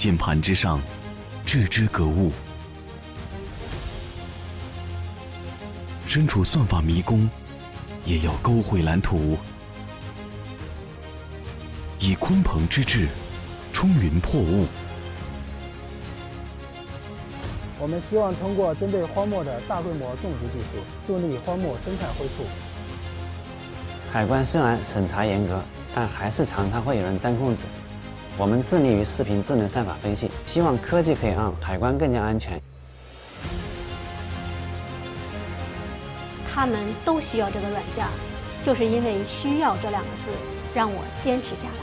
键盘之上置之格物。身处算法迷宫，也要勾绘蓝图，以鲲鹏之志冲云破雾。我们希望通过针对荒漠的大规模种植技术，助力荒漠生态恢复。海关虽然审查严格，但还是常常会有人钻空子。我们致力于视频智能算法分析，希望科技可以让海关更加安全。他们都需要这个软件，就是因为需要这2个字，让我坚持下来。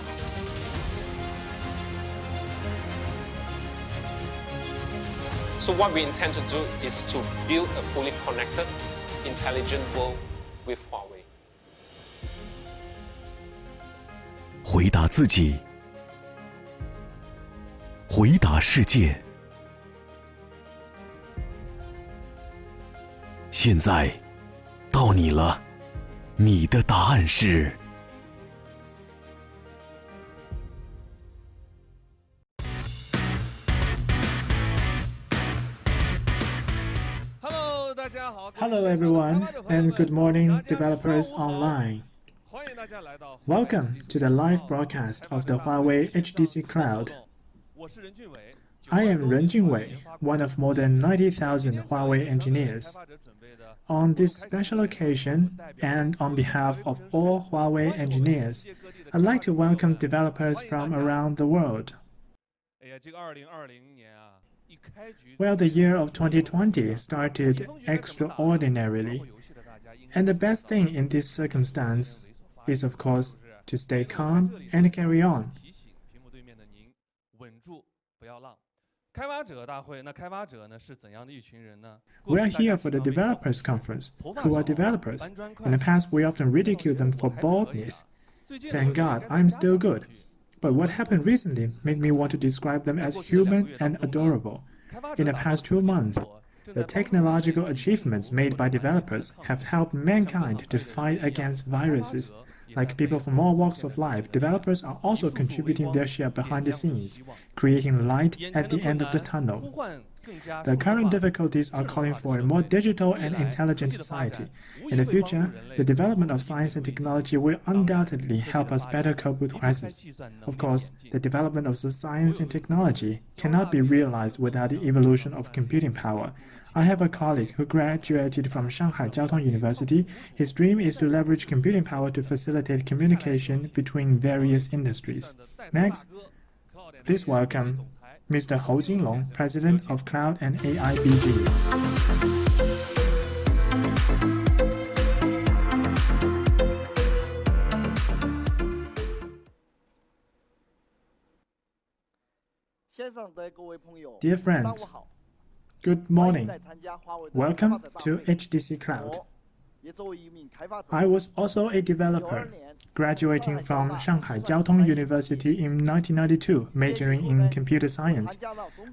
So what we intend to do is to build a fully connected, intelligent world with Huawei. 回答自己，回答世界。现在到你了，你的答案是？Hello everyone, and good morning, developers online. Welcome to the live broadcast of the Huawei HDC.Cloud. I am Ren Junwei, one of more than 90,000 Huawei engineers. On this special occasion, and on behalf of all Huawei engineers, I'd like to welcome developers from around the world. Well, the year of 2020 started extraordinarily, and the best thing in this circumstance is, of course, to stay calm and carry on. We are here for the developers conference, who are developers. In the past, we often ridiculed them for baldness. Thank God, I'm still good. But what happened recently made me want to describe them as human and adorable. In the past 2 months, the technological achievements made by developers have helped mankind to fight against viruses. Like people from all walks of life, developers are also contributing their share behind the scenes, creating light at the end of the tunnel. The current difficulties are calling for a more digital and intelligent society. In the future, the development of science and technology will undoubtedly help us better cope with crises. Of course, the development of science and technology cannot be realized without the evolution of computing power. I have a colleague who graduated from Shanghai Jiaotong University. His dream is to leverage computing power to facilitate communication between various industries. Next, please welcome Mr. Hou Jinlong, President of Cloud and AI BG. Dear friends, good morning. Welcome to HDC.Cloud. I was also a developer, graduating from Shanghai Jiaotong University in 1992, majoring in computer science.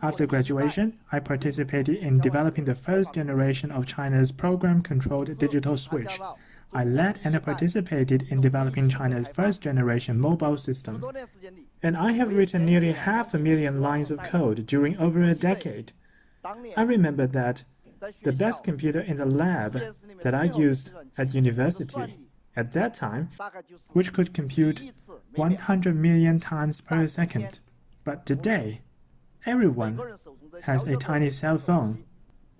After graduation, I participated in developing the first generation of China's program-controlled digital switch. I led and participated in developing China's first-generation mobile system. And I have written nearly 500,000 lines of code during over a decade. I remember that the best computer in the lab that I used at university at that time, which could compute 100 million times per second. But today, everyone has a tiny cell phone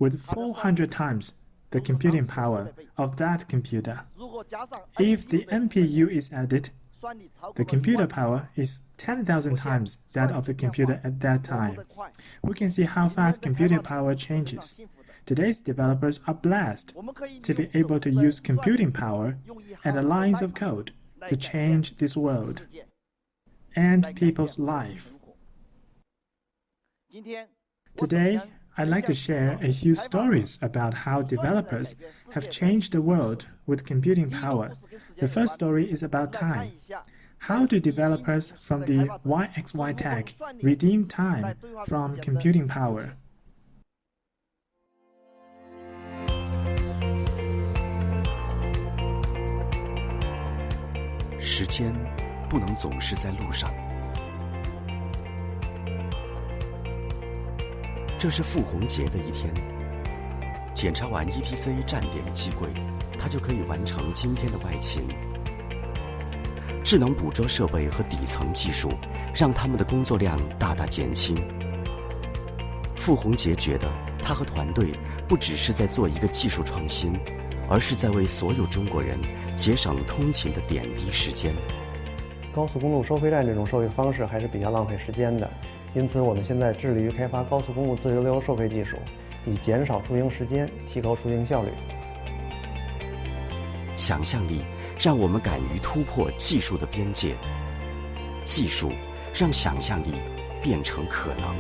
with 400 times the computing power of that computer. If the NPU is added, the computer power is 10,000 times that of the computer at that time. We can see how fast computing power changes. Today's developers are blessed to be able to use computing power and the lines of code to change this world and people's life. Today, I'd like to share a few stories about how developers have changed the world with computing power. The first story is about time. How do developers from the YXY tech redeem time from computing power? 时间不能总是在路上，这是傅红杰的一天。检查完 ETC 站点机柜，他就可以完成今天的外勤。智能捕捉设备和底层技术让他们的工作量大大减轻。傅红杰觉得，他和团队不只是在做一个技术创新，而是在为所有中国人节省通勤的点滴时间。高速公路收费站这种收费方式还是比较浪费时间的，因此我们现在致力于开发高速公路自由流收费技术，以减少出行时间，提高出行效率。想象力让我们敢于突破技术的边界，技术让想象力变成可能。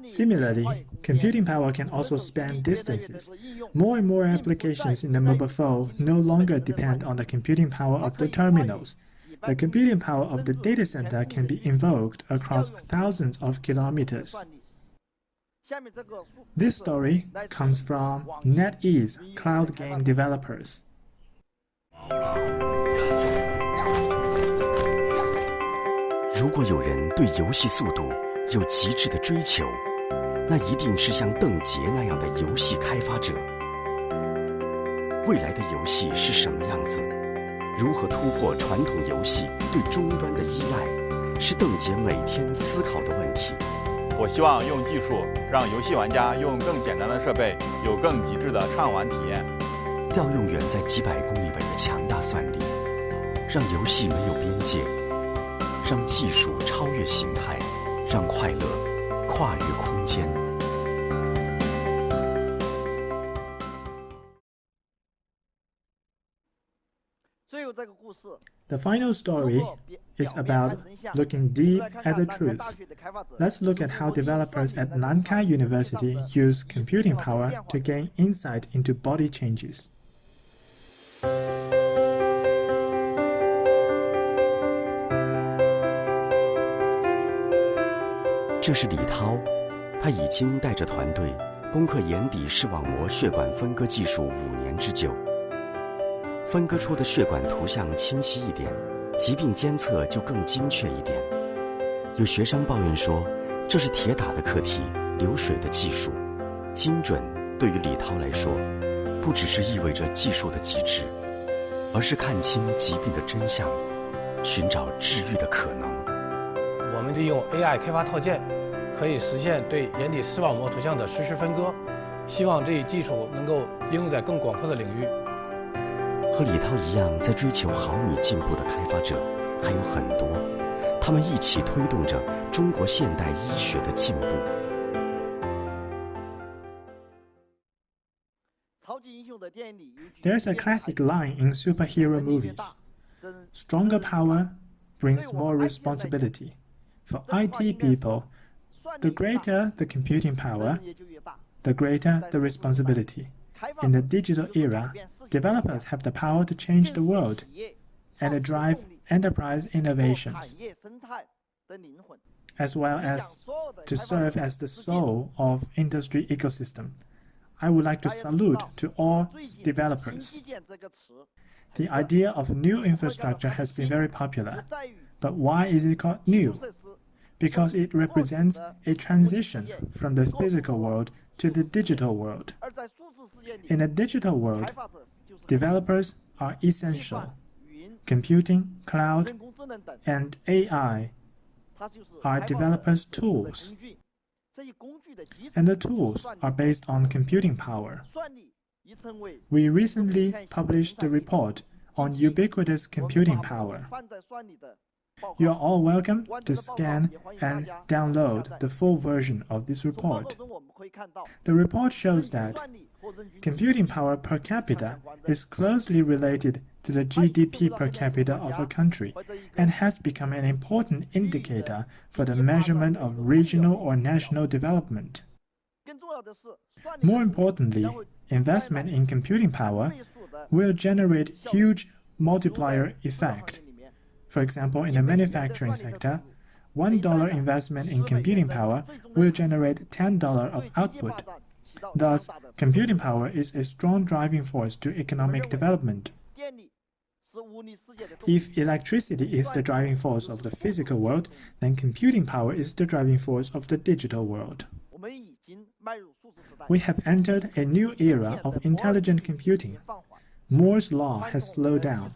Similarly, computing power can also span distances. More and more applications in the mobile phone no longer depend on the computing power of the terminals. The computing power of the data center can be invoked across thousands of kilometers. This story comes from NetEase cloud game developers. 如果有人对游戏速度有极致的追求，那一定是像邓婕那样的游戏开发者。未来的游戏是什么样子？如何突破传统游戏对终端的依赖，是邓婕每天思考的问题。我希望用技术让游戏玩家用更简单的设备有更极致的畅玩体验。调用远在几百公里外的强大算力，让游戏没有边界，让技术超越形态，让快乐跨越空间。The final story is about looking deep at the truth. Let's look at how developers at Nankai University use computing power to gain insight into body changes. 这是李涛，他已经带着团队攻克眼底视网膜血管分割技术5年之久。分割出的血管图像清晰一点，疾病监测就更精确一点。有学生抱怨说，这是铁打的课题，流水的技术。精准对于李涛来说，不只是意味着技术的极致，而是看清疾病的真相，寻找治愈的可能。我们利用 AI 开发套件，可以实现对眼底视网膜图像的实时分割，希望这一技术能够应用在更广阔的领域。和李涛一样在追求毫米进步的开发者还有很多，他们一起推动着中国现代医学的进步。There's a classic line in superhero movies. Stronger power brings more responsibility. For IT people, the greater the computing power, the greater the responsibility. In the digital era, developers have the power to change the world and drive enterprise innovations, as well as to serve as the soul of industry ecosystem. I would like to salute to all developers. The idea of new infrastructure has been very popular, but why is it called new? Because it represents a transition from the physical world to the digital world. In the digital world, developers are essential. Computing, cloud, and AI are developers' tools, and the tools are based on computing power. We recently published a report on ubiquitous computing power. You are all welcome to scan and download the full version of this report. The report shows that computing power per capita is closely related to the GDP per capita of a country and has become an important indicator for the measurement of regional or national development. More importantly, investment in computing power will generate huge multiplier effect. For example, in the manufacturing sector, $1 investment in computing power will generate $10 of output. Thus, computing power is a strong driving force to economic development. If electricity is the driving force of the physical world, then computing power is the driving force of the digital world. We have entered a new era of intelligent computing. Moore's law has slowed down.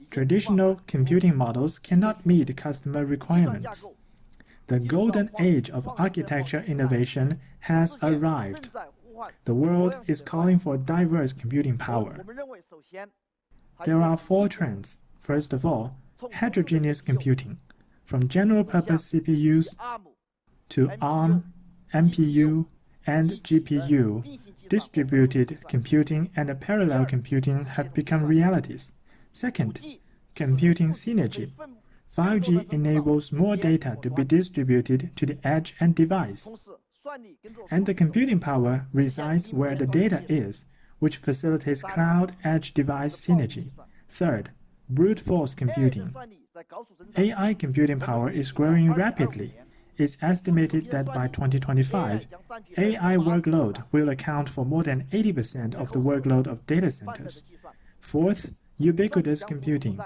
Traditional computing models cannot meet customer requirements. The golden age of architecture innovation has arrived. The world is calling for diverse computing power. There are 4 trends. First of all, heterogeneous computing, from general-purpose CPUs to ARM, MPU, and GPU. Distributed computing and parallel computing have become realities. Second, computing synergy. 5G enables more data to be distributed to the edge and device. And the computing power resides where the data is, which facilitates cloud-edge device synergy. Third, brute force computing. AI computing power is growing rapidly. It's estimated that by 2025, AI workload will account for more than 80% of the workload of data centers. Fourth, ubiquitous computing.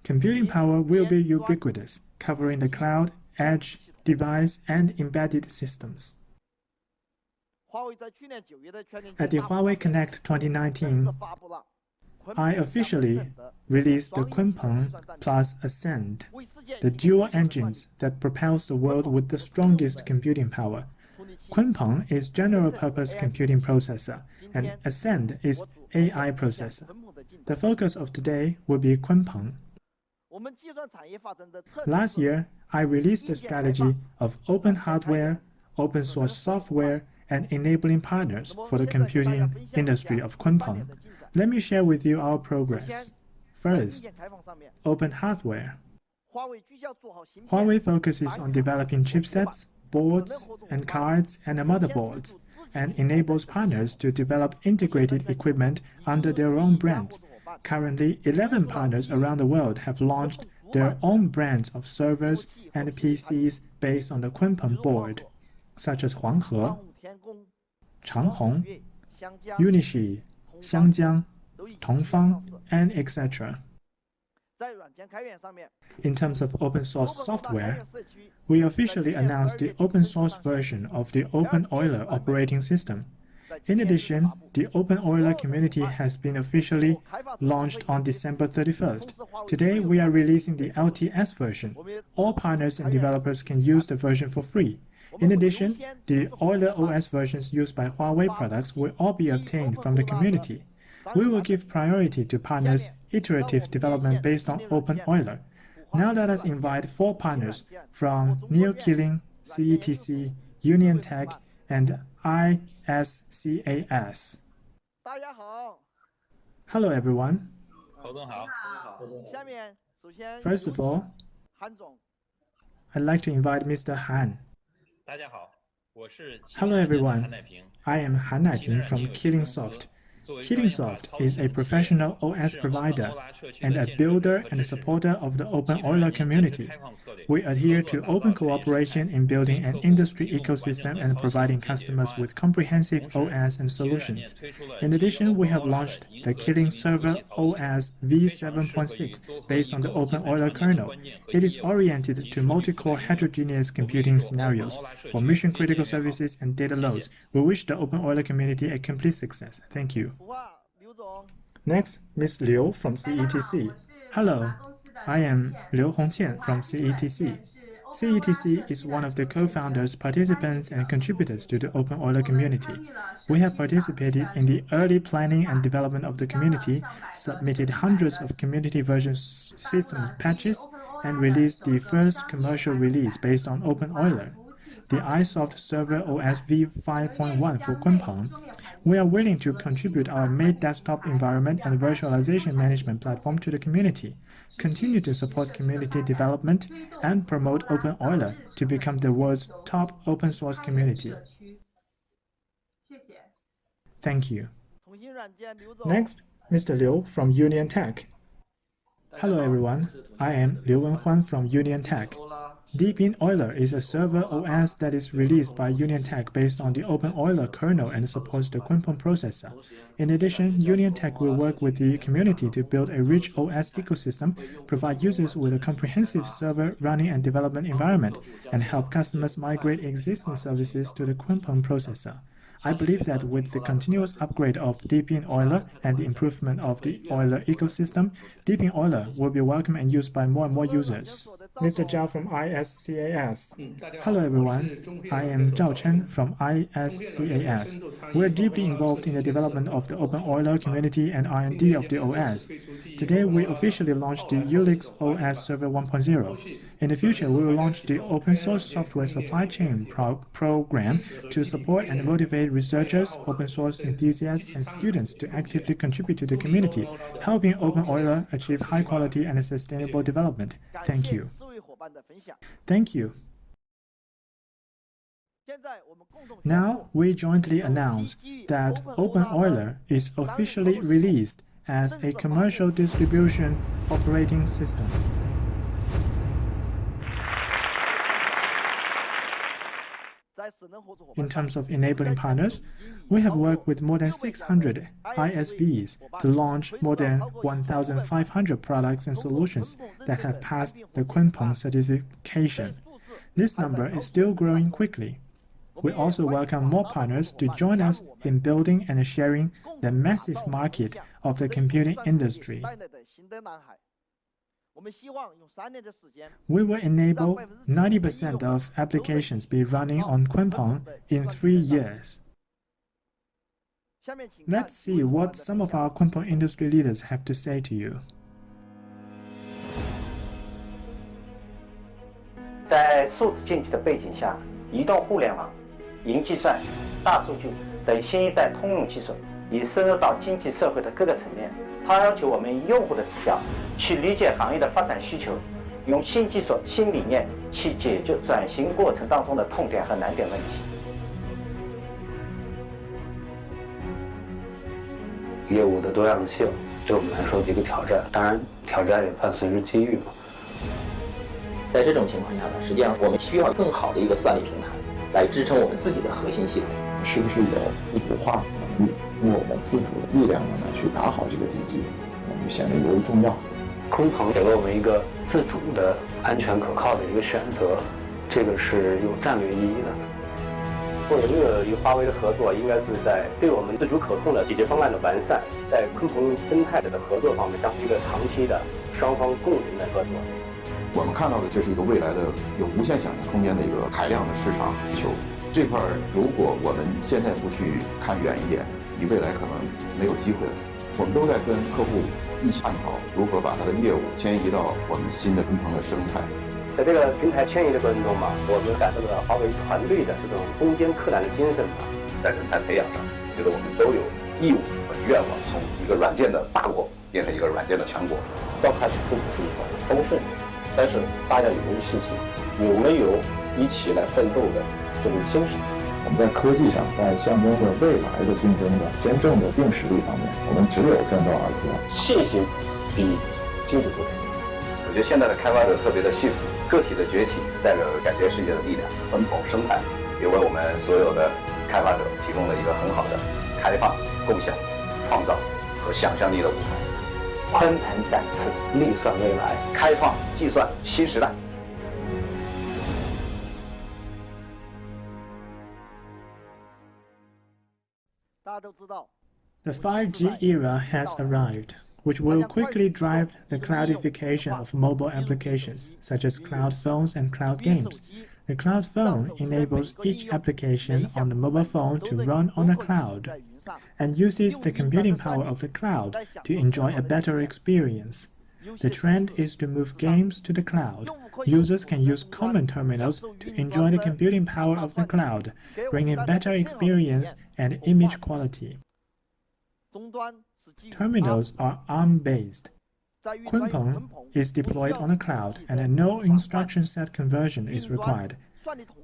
Computing power will be ubiquitous, covering the cloud, edge, device, and embedded systems. At the Huawei Connect 2019, I officially released the Kunpeng plus Ascend, the dual engines that propels the world with the strongest computing power. Kunpeng is general-purpose computing processor, and Ascend is AI processor. The focus of today will be Kunpeng. Last year, I released the strategy of open hardware, open source software, and enabling partners for the computing industry of Kunpeng. Let me share with you our progress. First, open hardware. Huawei focuses on developing chipsets, boards, and cards and motherboards, and enables partners to develop integrated equipment under their own brands. Currently, 11 partners around the world have launched their own brands of servers and PCs based on the Kunpeng board, such as Huanghe, Changhong, Unishi, Xiangjiang, Tongfang, and etc. In terms of open source software, we officially announced the open source version of the Open Euler operating system. In addition, the Open Euler community has been officially launched on December 31st. Today, we are releasing the LTS version. All partners and developers can use the version for free. In addition, the Euler OS versions used by Huawei products will all be obtained from the community. We will give priority to partners' iterative development based on Open Euler. Now let us invite 4 partners from NeoKilling, CETC, Union Tech, and ISCAS. Hello everyone. First of all, I'd like to invite Mr. Han. Hello everyone. I am Han Naiping from KillingSoft. KillingSoft is a professional OS provider and a builder and a supporter of the Open Euler community. We adhere to open cooperation in building an industry ecosystem and providing customers with comprehensive OS and solutions. In addition, we have launched the Killing Server OS v7.6 based on the Open Euler kernel. It is oriented to multi-core heterogeneous computing scenarios for mission-critical services and data loads. We wish the Open Euler community a complete success. Thank you. Next, Ms. Liu from CETC. Hello, I am Liu Hongqian from CETC. CETC is one of the co-founders, participants, and contributors to the Open Euler community. We have participated in the early planning and development of the community, submitted hundreds of community version system patches, and released the first commercial release based on Open Euler, the iSoft Server OS v5.1 for Kunpeng. We are willing to contribute our made desktop environment and virtualization management platform to the community, continue to support community development, and promote Open Euler to become the world's top open source community. Thank you. Next, Mr. Liu from Union Tech. Hello everyone, I am Liu Wenhuan from Union Tech. Deepin Euler is a server OS that is released by UnionTech based on the Open Euler kernel and supports the Kunpeng processor. In addition, UnionTech will work with the community to build a rich OS ecosystem, provide users with a comprehensive server running and development environment, and help customers migrate existing services to the Kunpeng processor. I believe that with the continuous upgrade of Deepin Euler and the improvement of the Euler ecosystem, Deepin Euler will be welcome and used by more and more users. Mr. Zhao from ISCAS. Hello everyone, I am Zhao Chen from ISCAS. We're deeply involved in the development of the Open Euler community and R&D of the OS. Today we officially launched the Ulix OS Server 1.0. In the future, we will launch the open source software supply chain program to support and motivate researchers, open source enthusiasts, and students to actively contribute to the community, helping Open Euler achieve high quality and sustainable development. Thank you. Thank you. Now, we jointly announce that Open Euler is officially released as a commercial distribution operating system. In terms of enabling partners, we have worked with more than 600 ISVs to launch more than 1,500 products and solutions that have passed the Kunpeng certification. This number is still growing quickly. We also welcome more partners to join us in building and sharing the massive market of the computing industry. We will enable 90% of applications be running on Kunpeng in 3 years. Let's see what some of our Kunpeng industry leaders have to say to you. 在数字经济的背景下，移动互联网、云计算、大数据等新一代通用技术已深入到经济社会的各个层面。它要求我们以用户的视角去理解行业的发展需求，用新技术、新理念去解决转型过程当中的痛点和难点问题。业务的多样性对我们来说是一个挑战，当然挑战也伴随着机遇嘛。在这种情况下呢，实际上我们需要更好的一个算力平台来支撑我们自己的核心系统。是不是有自主化能力？用我们自主的力量呢去打好这个地基，那么显得尤为重要。空棚给了我们一个自主的、安全可靠的一个选择，这个是有战略意义的。或者与华为的合作，应该是在对我们自主可控的解决方案的完善，在鲲鹏生态的合作方面，将是一个长期的双方共赢的合作。我们看到的这是一个未来的有无限想象空间的一个海量的市场需求。这块如果我们现在不去看远一点，你未来可能没有机会了。我们都在跟客户一起探讨如何把它的业务迁移到我们新的鲲鹏的生态。在这个平台迁移的过程中嘛，我们感受到华为团队的这种攻坚克难的精神吧。在人才培养上，觉得我们都有义务和愿望从一个软件的大国变成一个软件的强国。召开始并不是一帆风顺，但是大家有没有信心，有没有一起来奋斗的这种精神？我们在科技上，在象征着未来的竞争的真正的硬实力方面，我们只有奋斗二字。信心比经济更重要。我觉得现在的开发者特别的幸福，个体的崛起代表着改变世界的力量。鲲鹏生态也为我们所有的开发者提供了一个很好的开放、共享、创造和想象力的舞台。鲲鹏展翅，力算未来，开放计算新时代。The 5G era has arrived, which will quickly drive the cloudification of mobile applications, such as cloud phones and cloud games. The cloud phone enables each application on the mobile phone to run on a cloud, and uses the computing power of the cloud to enjoy a better experience. The trend is to move games to the cloud. Users can use common terminals to enjoy the computing power of the cloud, bringing better experience and image quality. Terminals are ARM-based. Kunpeng is deployed on the cloud, and no instruction set conversion is required.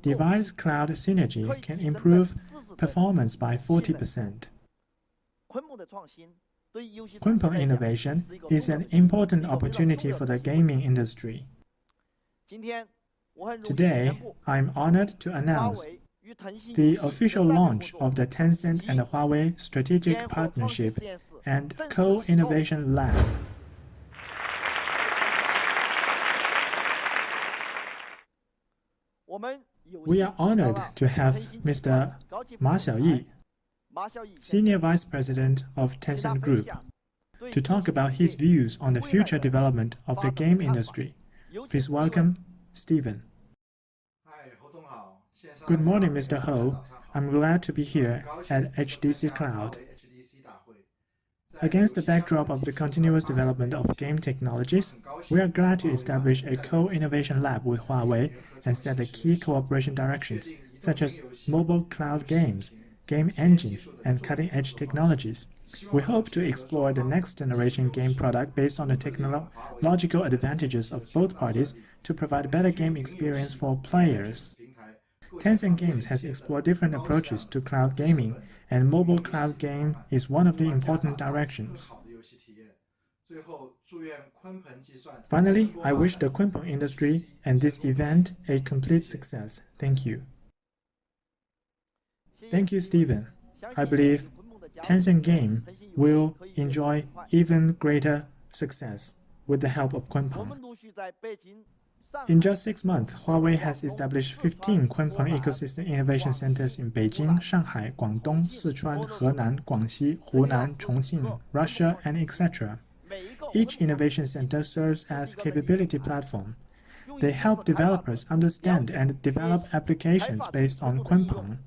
Device-cloud synergy can improve performance by 40%. Kunpeng innovation is an important opportunity for the gaming industry. Today, I'm honored to announce the official launch of the Tencent and Huawei Strategic Partnership and Co-Innovation Lab. We are honored to have Mr. Ma Xiaoyi, Senior Vice President of Tencent Group, to talk about his views on the future development of the game industry. Please welcome Stephen. Good morning, Mr. Ho. I'm glad to be here at HDC.Cloud. Against the backdrop of the continuous development of game technologies, we are glad to establish a co-innovation lab with Huawei and set the key cooperation directions, such as mobile cloud games, game engines, and cutting-edge technologies. We hope to explore the next-generation game product based on the technological advantages of both parties to provide a better game experience for players. Tencent Games has explored different approaches to cloud gaming, and mobile cloud game is one of the important directions. Finally, I wish the Kunpeng industry and this event a complete success. Thank you. Thank you, Stephen. I believe Tencent Game will enjoy even greater success with the help of Kunpeng. In just 6 months, Huawei has established 15 Kunpeng Ecosystem Innovation Centers in Beijing, Shanghai, Guangdong, Sichuan, Henan, Guangxi, Hunan, Chongqing, Russia, and etc. Each innovation center serves as a capability platform. They help developers understand and develop applications based on Kunpeng.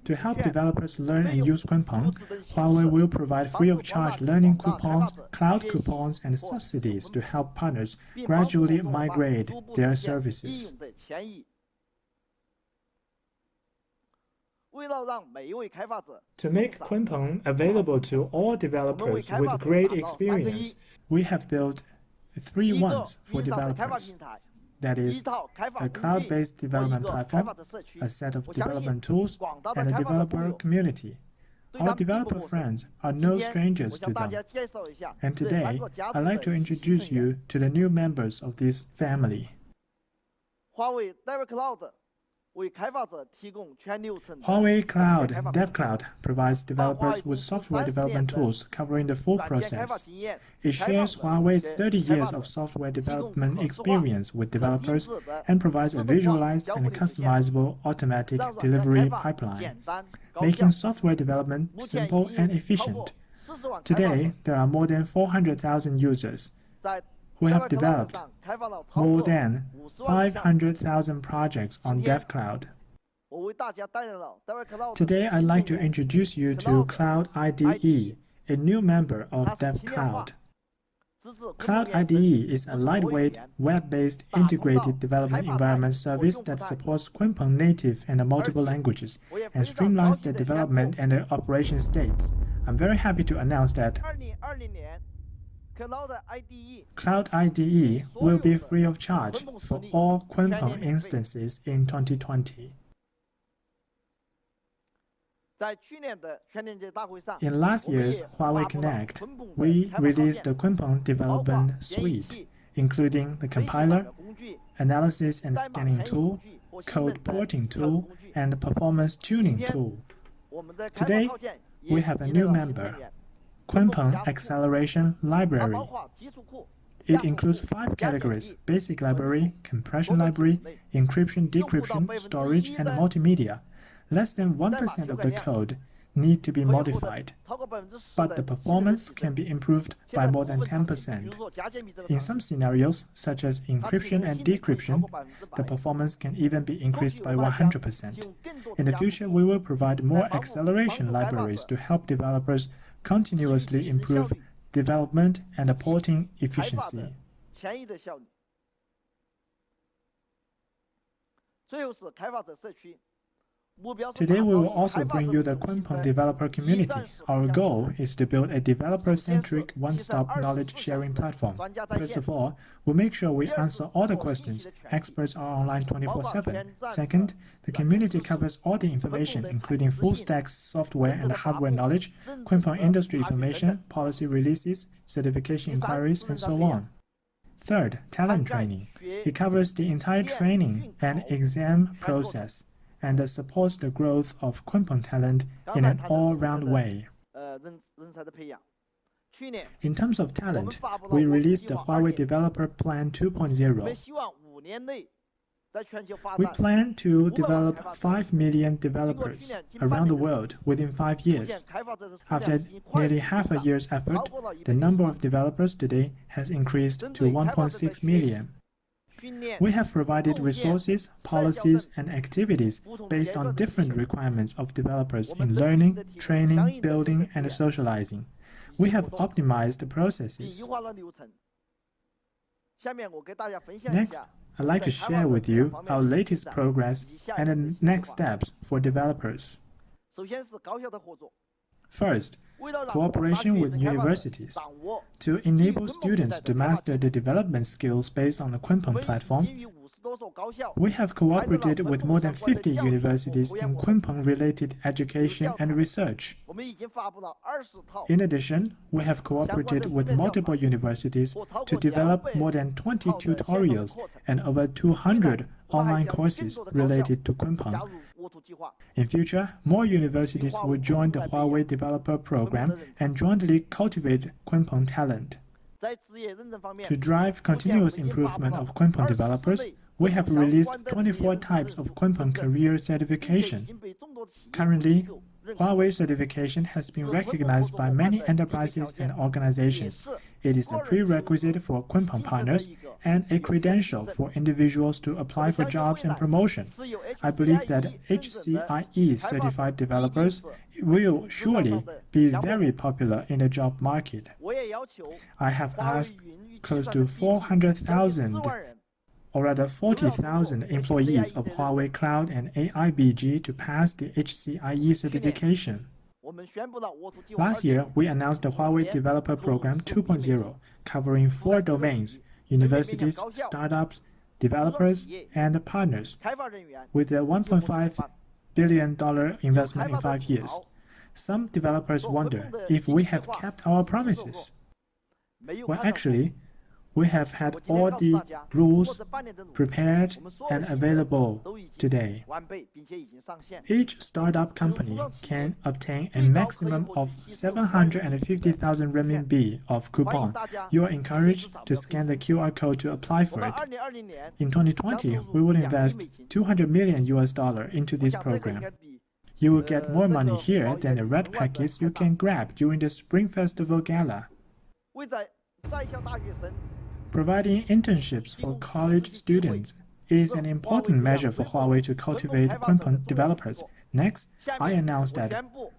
To help developers learn and use Kunpeng, Huawei will provide free-of-charge learning coupons, cloud coupons, and subsidies to help partners gradually migrate their services. To make Kunpeng available to all developers with great experience, we have built 3 ones for developers. That is, a cloud-based development platform, a set of development tools, and a developer community. Our developer friends are no strangers to them. And today, I'd like to introduce you to the new members of this family. Huawei Cloud DevCloud provides developers with software development tools covering the full process. It shares Huawei's 30 years of software development experience with developers and provides a visualized and customizable automatic delivery pipeline, making software development simple and efficient. Today, there are more than 400,000 users who have developed more than 500,000 projects on DevCloud. Today, I'd like to introduce you to Cloud IDE, a new member of DevCloud. Cloud IDE is a lightweight, web-based integrated development environment service that supports Kunpeng native and multiple languages and streamlines the development and the operation states. I'm very happy to announce that Cloud IDE will be free of charge for all Kunpeng instances in 2020. In last year's Huawei Connect, we released the Kunpeng Development Suite, including the compiler, analysis and scanning tool, code porting tool, and performance tuning tool. Today, we have a new member, Kunpeng Acceleration Library. It includes 5 categories: basic library, compression library, encryption, decryption, storage, and multimedia. Less than 1% of the code need to be modified, but the performance can be improved by more than 10%. In some scenarios, such as encryption and decryption, the performance can even be increased by 100%. In the future, we will provide more acceleration libraries to help developers continuously improve development and porting efficiency. Today, we will also bring you the Kunpeng developer community. Our goal is to build a developer-centric, one-stop knowledge-sharing platform. First of all, we'll make sure we answer all the questions. Experts are online 24/7. Second, the community covers all the information, including full-stack software and hardware knowledge, Kunpeng industry information, policy releases, certification inquiries, and so on. Third, talent training. It covers the entire training and exam process and supports the growth of Kunpeng talent in an all-round way. In terms of talent, we released the Huawei Developer Plan 2.0. We plan to develop 5 million developers around the world within 5 years. After nearly half a year's effort, the number of developers today has increased to 1.6 million. We have provided resources, policies, and activities based on different requirements of developers in learning, training, building, and socializing. We have optimized the processes. Next, I'd like to share with you our latest progress and the next steps for developers. First, cooperation with universities. To enable students to master the development skills based on the Kunpeng platform, we have cooperated with more than 50 universities in Kunpeng-related education and research. In addition, we have cooperated with multiple universities to develop more than 20 tutorials and over 200 online courses related to Kunpeng. In future, more universities will join the Huawei Developer Program and jointly cultivate Kunpeng talent. To drive continuous improvement of Kunpeng developers, we have released 24 types of Kunpeng career certification. Currently, Huawei certification has been recognized by many enterprises and organizations. It is a prerequisite for Kunpeng partners and a credential for individuals to apply for jobs and promotion. I believe that HCIE-certified developers will surely be very popular in the job market. I have asked close to 400,000 or rather 40,000 employees of Huawei Cloud and AIBG to pass the HCIE certification. Last year, we announced the Huawei Developer Program 2.0, covering 4 domains: universities, startups, developers, and partners, with a $1.5 billion investment in 5 years. Some developers wonder if we have kept our promises. Well, actually, we have had all the rules prepared and available today. Each startup company can obtain a maximum of 750,000 renminbi of coupon. You are encouraged to scan the QR code to apply for it. In 2020, we will invest $200 million into this program. You will get more money here than the red packets you can grab during the Spring Festival Gala. Providing internships for college students is an important measure for Huawei to cultivate Kunpeng developers. Next, I announced that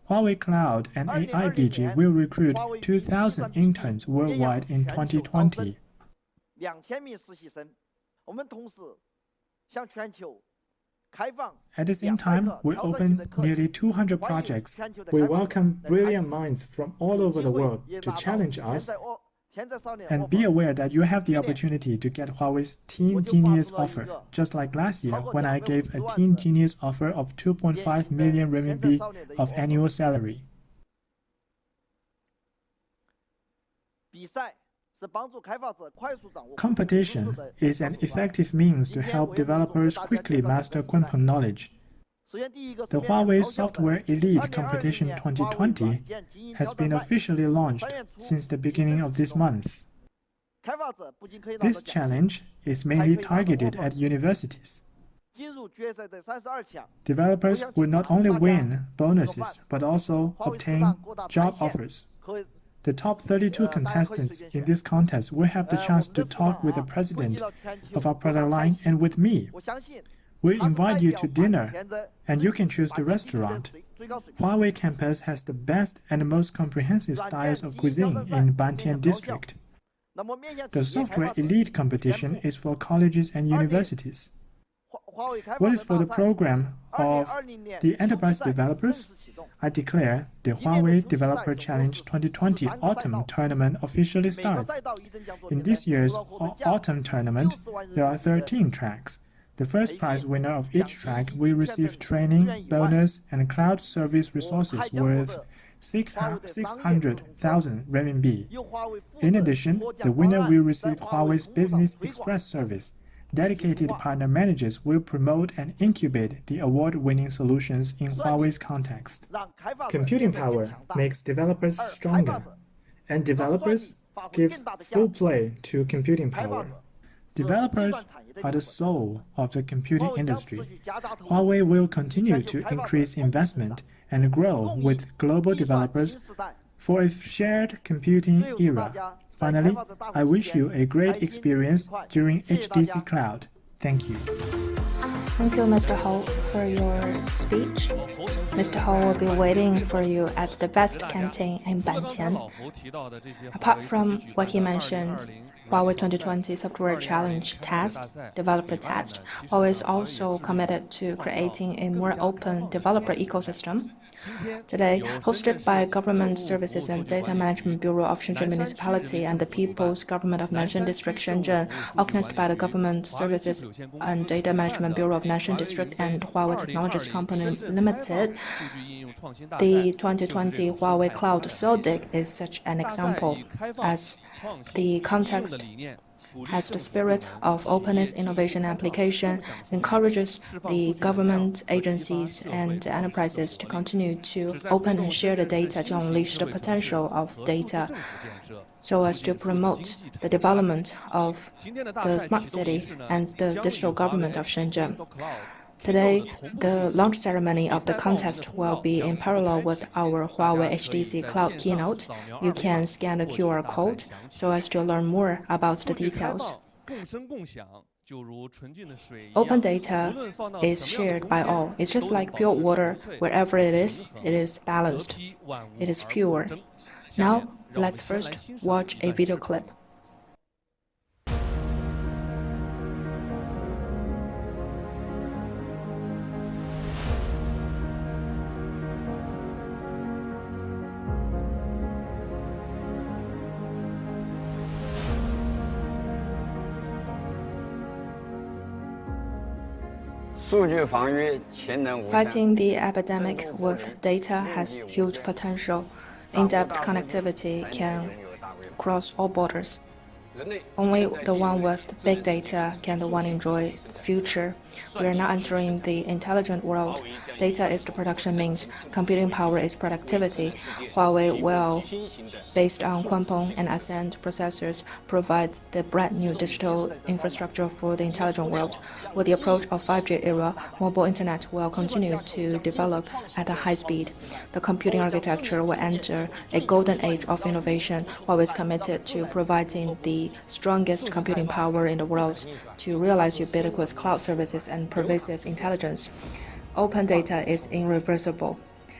Huawei Cloud and AIBG will recruit 2,000 interns worldwide in 2020. At the same time, we opened nearly 200 projects. We welcome brilliant minds from all over the world to challenge us. And be aware that you have the opportunity to get Huawei's Teen Genius offer, just like last year when I gave a Teen Genius offer of 2.5 million renminbi of annual salary. Competition is an effective means to help developers quickly master Kunpeng knowledge. The Huawei Software Elite Competition 2020 has been officially launched since the beginning of this month. This challenge is mainly targeted at universities. Developers will not only win bonuses, but also obtain job offers. The top 32 contestants in this contest will have the chance to talk with the president of our product line and with me. We invite you to dinner, and you can choose the restaurant. Huawei campus has the best and most comprehensive styles of cuisine in Bantian district. The Software Elite competition is for colleges and universities. What is for the program of the enterprise developers? I declare the Huawei Developer Challenge 2020 Autumn Tournament officially starts. In this year's Autumn Tournament, there are 13 tracks. The first prize winner of each track will receive training, bonus, and cloud service resources worth 600,000 renminbi. In addition, the winner will receive Huawei's Business Express service. Dedicated partner managers will promote and incubate the award-winning solutions in Huawei's context. Computing power makes developers stronger, and developers give full play to computing power. Developers are the soul of the computing industry. Huawei will continue to increase investment and grow with global developers for a shared computing era. Finally, I wish you a great experience during HDC.Cloud. Thank you. Thank you, Mr. Ho, for your speech. Mr. Ho will be waiting for you at the Best Canteen in Banqian. Apart from what he mentioned, Huawei 2020 Software Challenge Test, Developer Test, Huawei is also committed to creating a more open developer ecosystem. Today, hosted by Government Services and Data Management Bureau of Shenzhen Municipality and the People's Government of Nanshan District Shenzhen, organized by the Government Services and Data Management Bureau of Nanshan District and Huawei Technologies Company Limited, the 2020 Huawei Cloud SODIC is such an example, as the context has the spirit of openness, innovation, and application, encourages the government agencies and enterprises to continue to open and share the data to unleash the potential of data so as to promote the development of the smart city and the digital government of Shenzhen. Today, the launch ceremony of the contest will be in parallel with our Huawei HDC.Cloud keynote. You can scan the QR code so as to learn more about the details. Open data is shared by all. It's just like pure water. Wherever it is balanced. It is pure. Now, let's first watch a video clip. Fighting the epidemic with data has huge potential. In-depth connectivity can cross all borders. Only the one with big data can the one enjoy the future. We are now entering the intelligent world. Data is the production means. Computing power is productivity. Huawei will, based on Kunpeng and Ascend processors, provide the brand new digital infrastructure for the intelligent world. With the approach of 5G era, mobile internet will continue to develop at a high speed. The computing architecture will enter a golden age of innovation. Huawei is committed to providing the strongest computing power in the world to realize ubiquitous cloud services and pervasive intelligence. Open data is irreversible.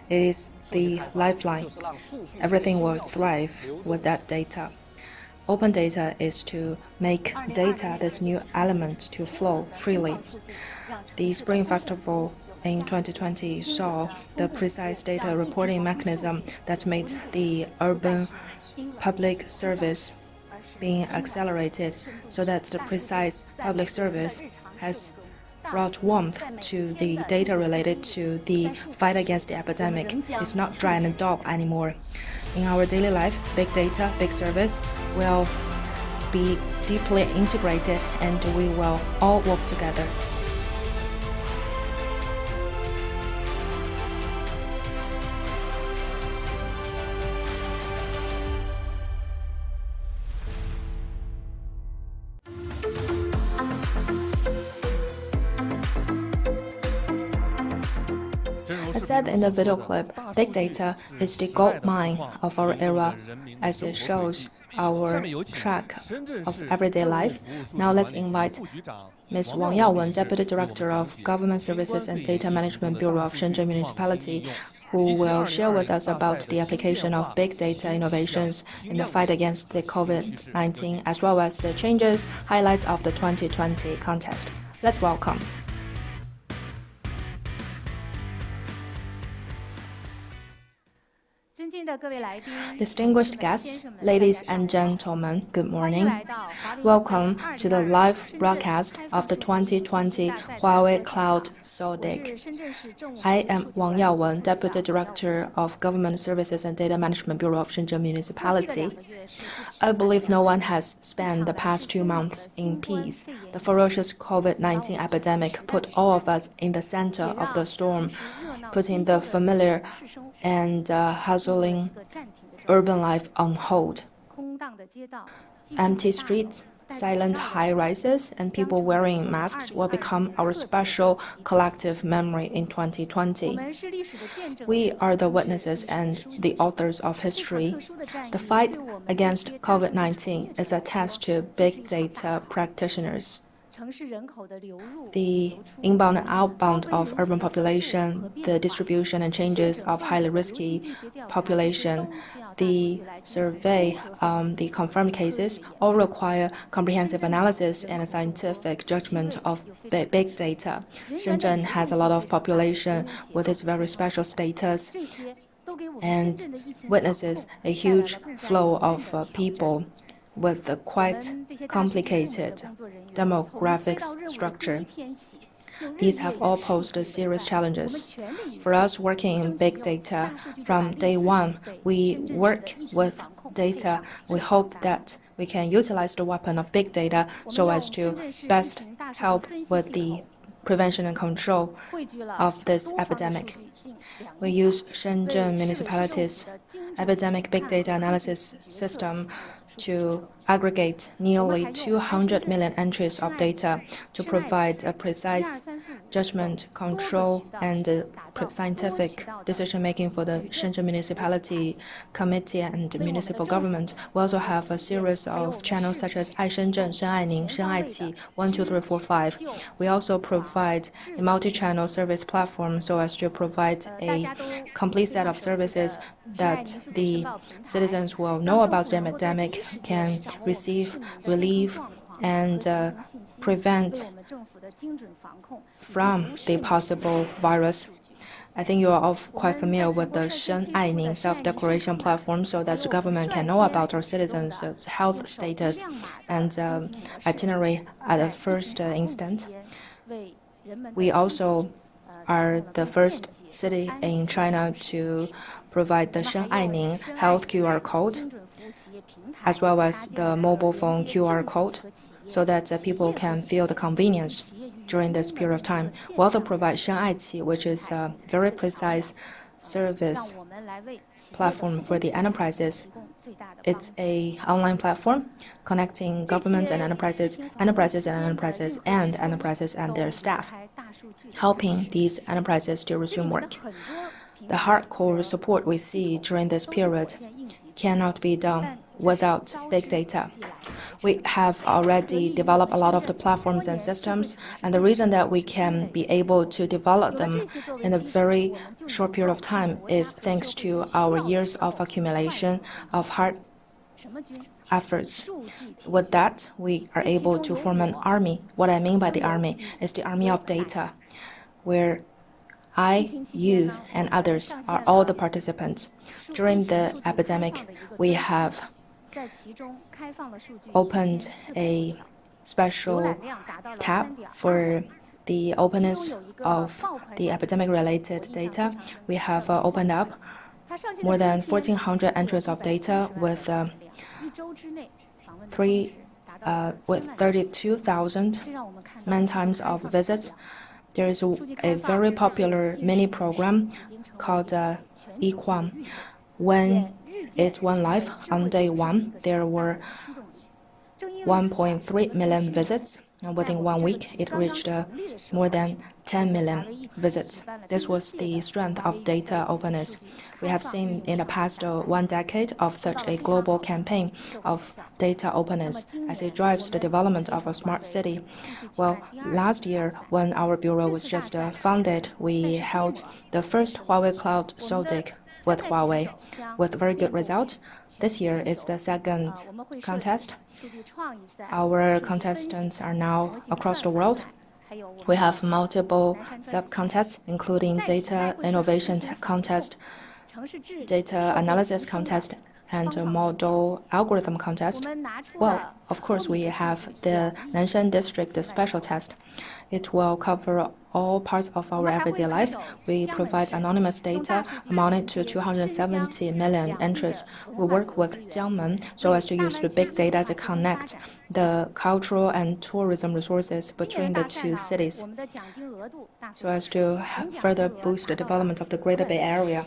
It is the lifeline. Everything will thrive with that data. Open data is to make data this new element to flow freely. The Spring Festival in 2020 saw the precise data reporting mechanism that made the urban public service being accelerated so that the precise public service has brought warmth to the data related to the fight against the epidemic. It's not dry and dull anymore. In our daily life, big data, big service will be deeply integrated and we will all work together. As said in the video clip, big data is the gold mine of our era, as it shows our track of everyday life. Now let's invite Ms. Wang Yawen, Deputy Director of Government Services and Data Management Bureau of Shenzhen Municipality, who will share with us about the application of big data innovations in the fight against the COVID-19, as well as the changes, highlights of the 2020 contest. Let's welcome. Distinguished guests, ladies and gentlemen, good morning. Welcome to the live broadcast of the 2020 Huawei Cloud SODIC. I am Wang Yaowen, Deputy Director of Government Services and Data Management Bureau of Shenzhen Municipality. I believe no one has spent the past 2 months in peace. The ferocious COVID-19 epidemic put all of us in the center of the storm, putting the familiar and hustling urban life on hold. Empty streets, silent high-rises, and people wearing masks will become our special collective memory in 2020. We are the witnesses and the authors of history. The fight against COVID-19 is a test to big data practitioners. The inbound and outbound of urban population, the distribution and changes of highly risky population, the survey, the confirmed cases, all require comprehensive analysis and a scientific judgment of big data. Shenzhen has a lot of population with its very special status and witnesses a huge flow of people with a quite complicated demographic structure. These have all posed serious challenges. For us working in big data, from day one, we work with data. We hope that we can utilize the weapon of big data so as to best help with the prevention and control of this epidemic. We use Shenzhen Municipality's epidemic big data analysis system to aggregate nearly 200 million entries of data to provide a precise judgment, control, and scientific decision-making for the Shenzhen Municipality Committee and municipal government. We also have a series of channels such as Ai Shenzhen, Shen Ai Ning, Shen Ai Qi, 1, 2, 3, 4, 5. We also provide a multi-channel service platform so as to provide a complete set of services that the citizens will know about the epidemic, can receive relief, and prevent from the possible virus. I think you are all quite familiar with the Shen Ai Ning self-declaration platform so that the government can know about our citizens' health status and itinerary at the first instant. We also are the first city in China to provide the Shen Ai Ning health QR code, as well as the mobile phone QR code, so that people can feel the convenience during this period of time. We also provide Shen Ai Qi, which is a very precise service platform for the enterprises. It's an online platform connecting government and enterprises, enterprises and their staff, helping these enterprises to resume work. The hardcore support we see during this period cannot be done without big data. We have already developed a lot of the platforms and systems, and the reason that we can be able to develop them in a very short period of time is thanks to our years of accumulation of hard efforts. With that, we are able to form an army. What I mean by the army is the army of data, where I, you, and others are all the participants. During the epidemic, we have opened a special tab for the openness of the epidemic-related data. We have opened up more than 1,400 entries of data with 32,000 man times of visits. There is a very popular mini program called eQuan. When it went live on day one, there were 1.3 million visits, and within 1 week, it reached more than 10 million visits. This was the strength of data openness. We have seen in the past 1 decade of such a global campaign of data openness as it drives the development of a smart city. Well, last year, when our bureau was just founded, we held the first Huawei Cloud SODIC with Huawei with very good results. This year is the second contest. Our contestants are now across the world. We have multiple sub-contests, including data innovation contest, data analysis contest and a model algorithm contest. Well, of course, we have the Nanshan District special test. It will cover all parts of our everyday life. We provide anonymous data amounting to 270 million entries. We work with Jiangmen so as to use the big data to connect the cultural and tourism resources between the two cities, so as to further boost the development of the Greater Bay Area.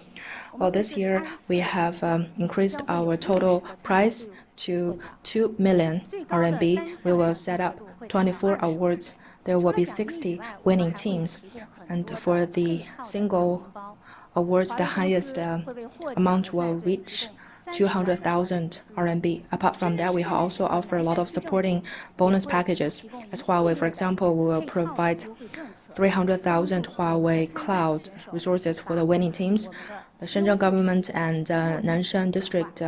Well, this year we have increased our total prize to 2 million RMB. We will set up 24 awards. There will be 60 winning teams, and for the single awards, the highest amount will reach 200,000 RMB. Apart from that, we also offer a lot of supporting bonus packages. As Huawei, for example, we will provide 300,000 Huawei Cloud resources for the winning teams. The Shenzhen government and Nanshan District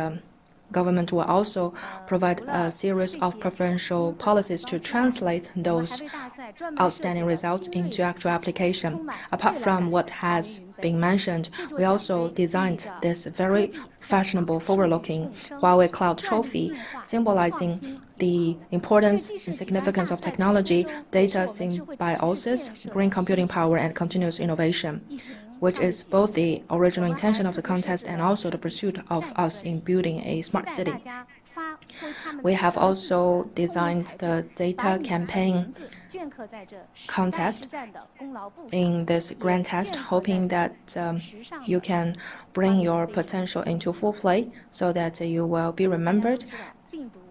government will also provide a series of preferential policies to translate those outstanding results into actual application. Apart from what has been mentioned, we also designed this very fashionable, forward-looking Huawei Cloud trophy, symbolizing the importance and significance of technology, data symbiosis, green computing power, and continuous innovation, which is both the original intention of the contest and also the pursuit of us in building a smart city. We have also designed the data campaign contest in this grand test, hoping that you can bring your potential into full play so that you will be remembered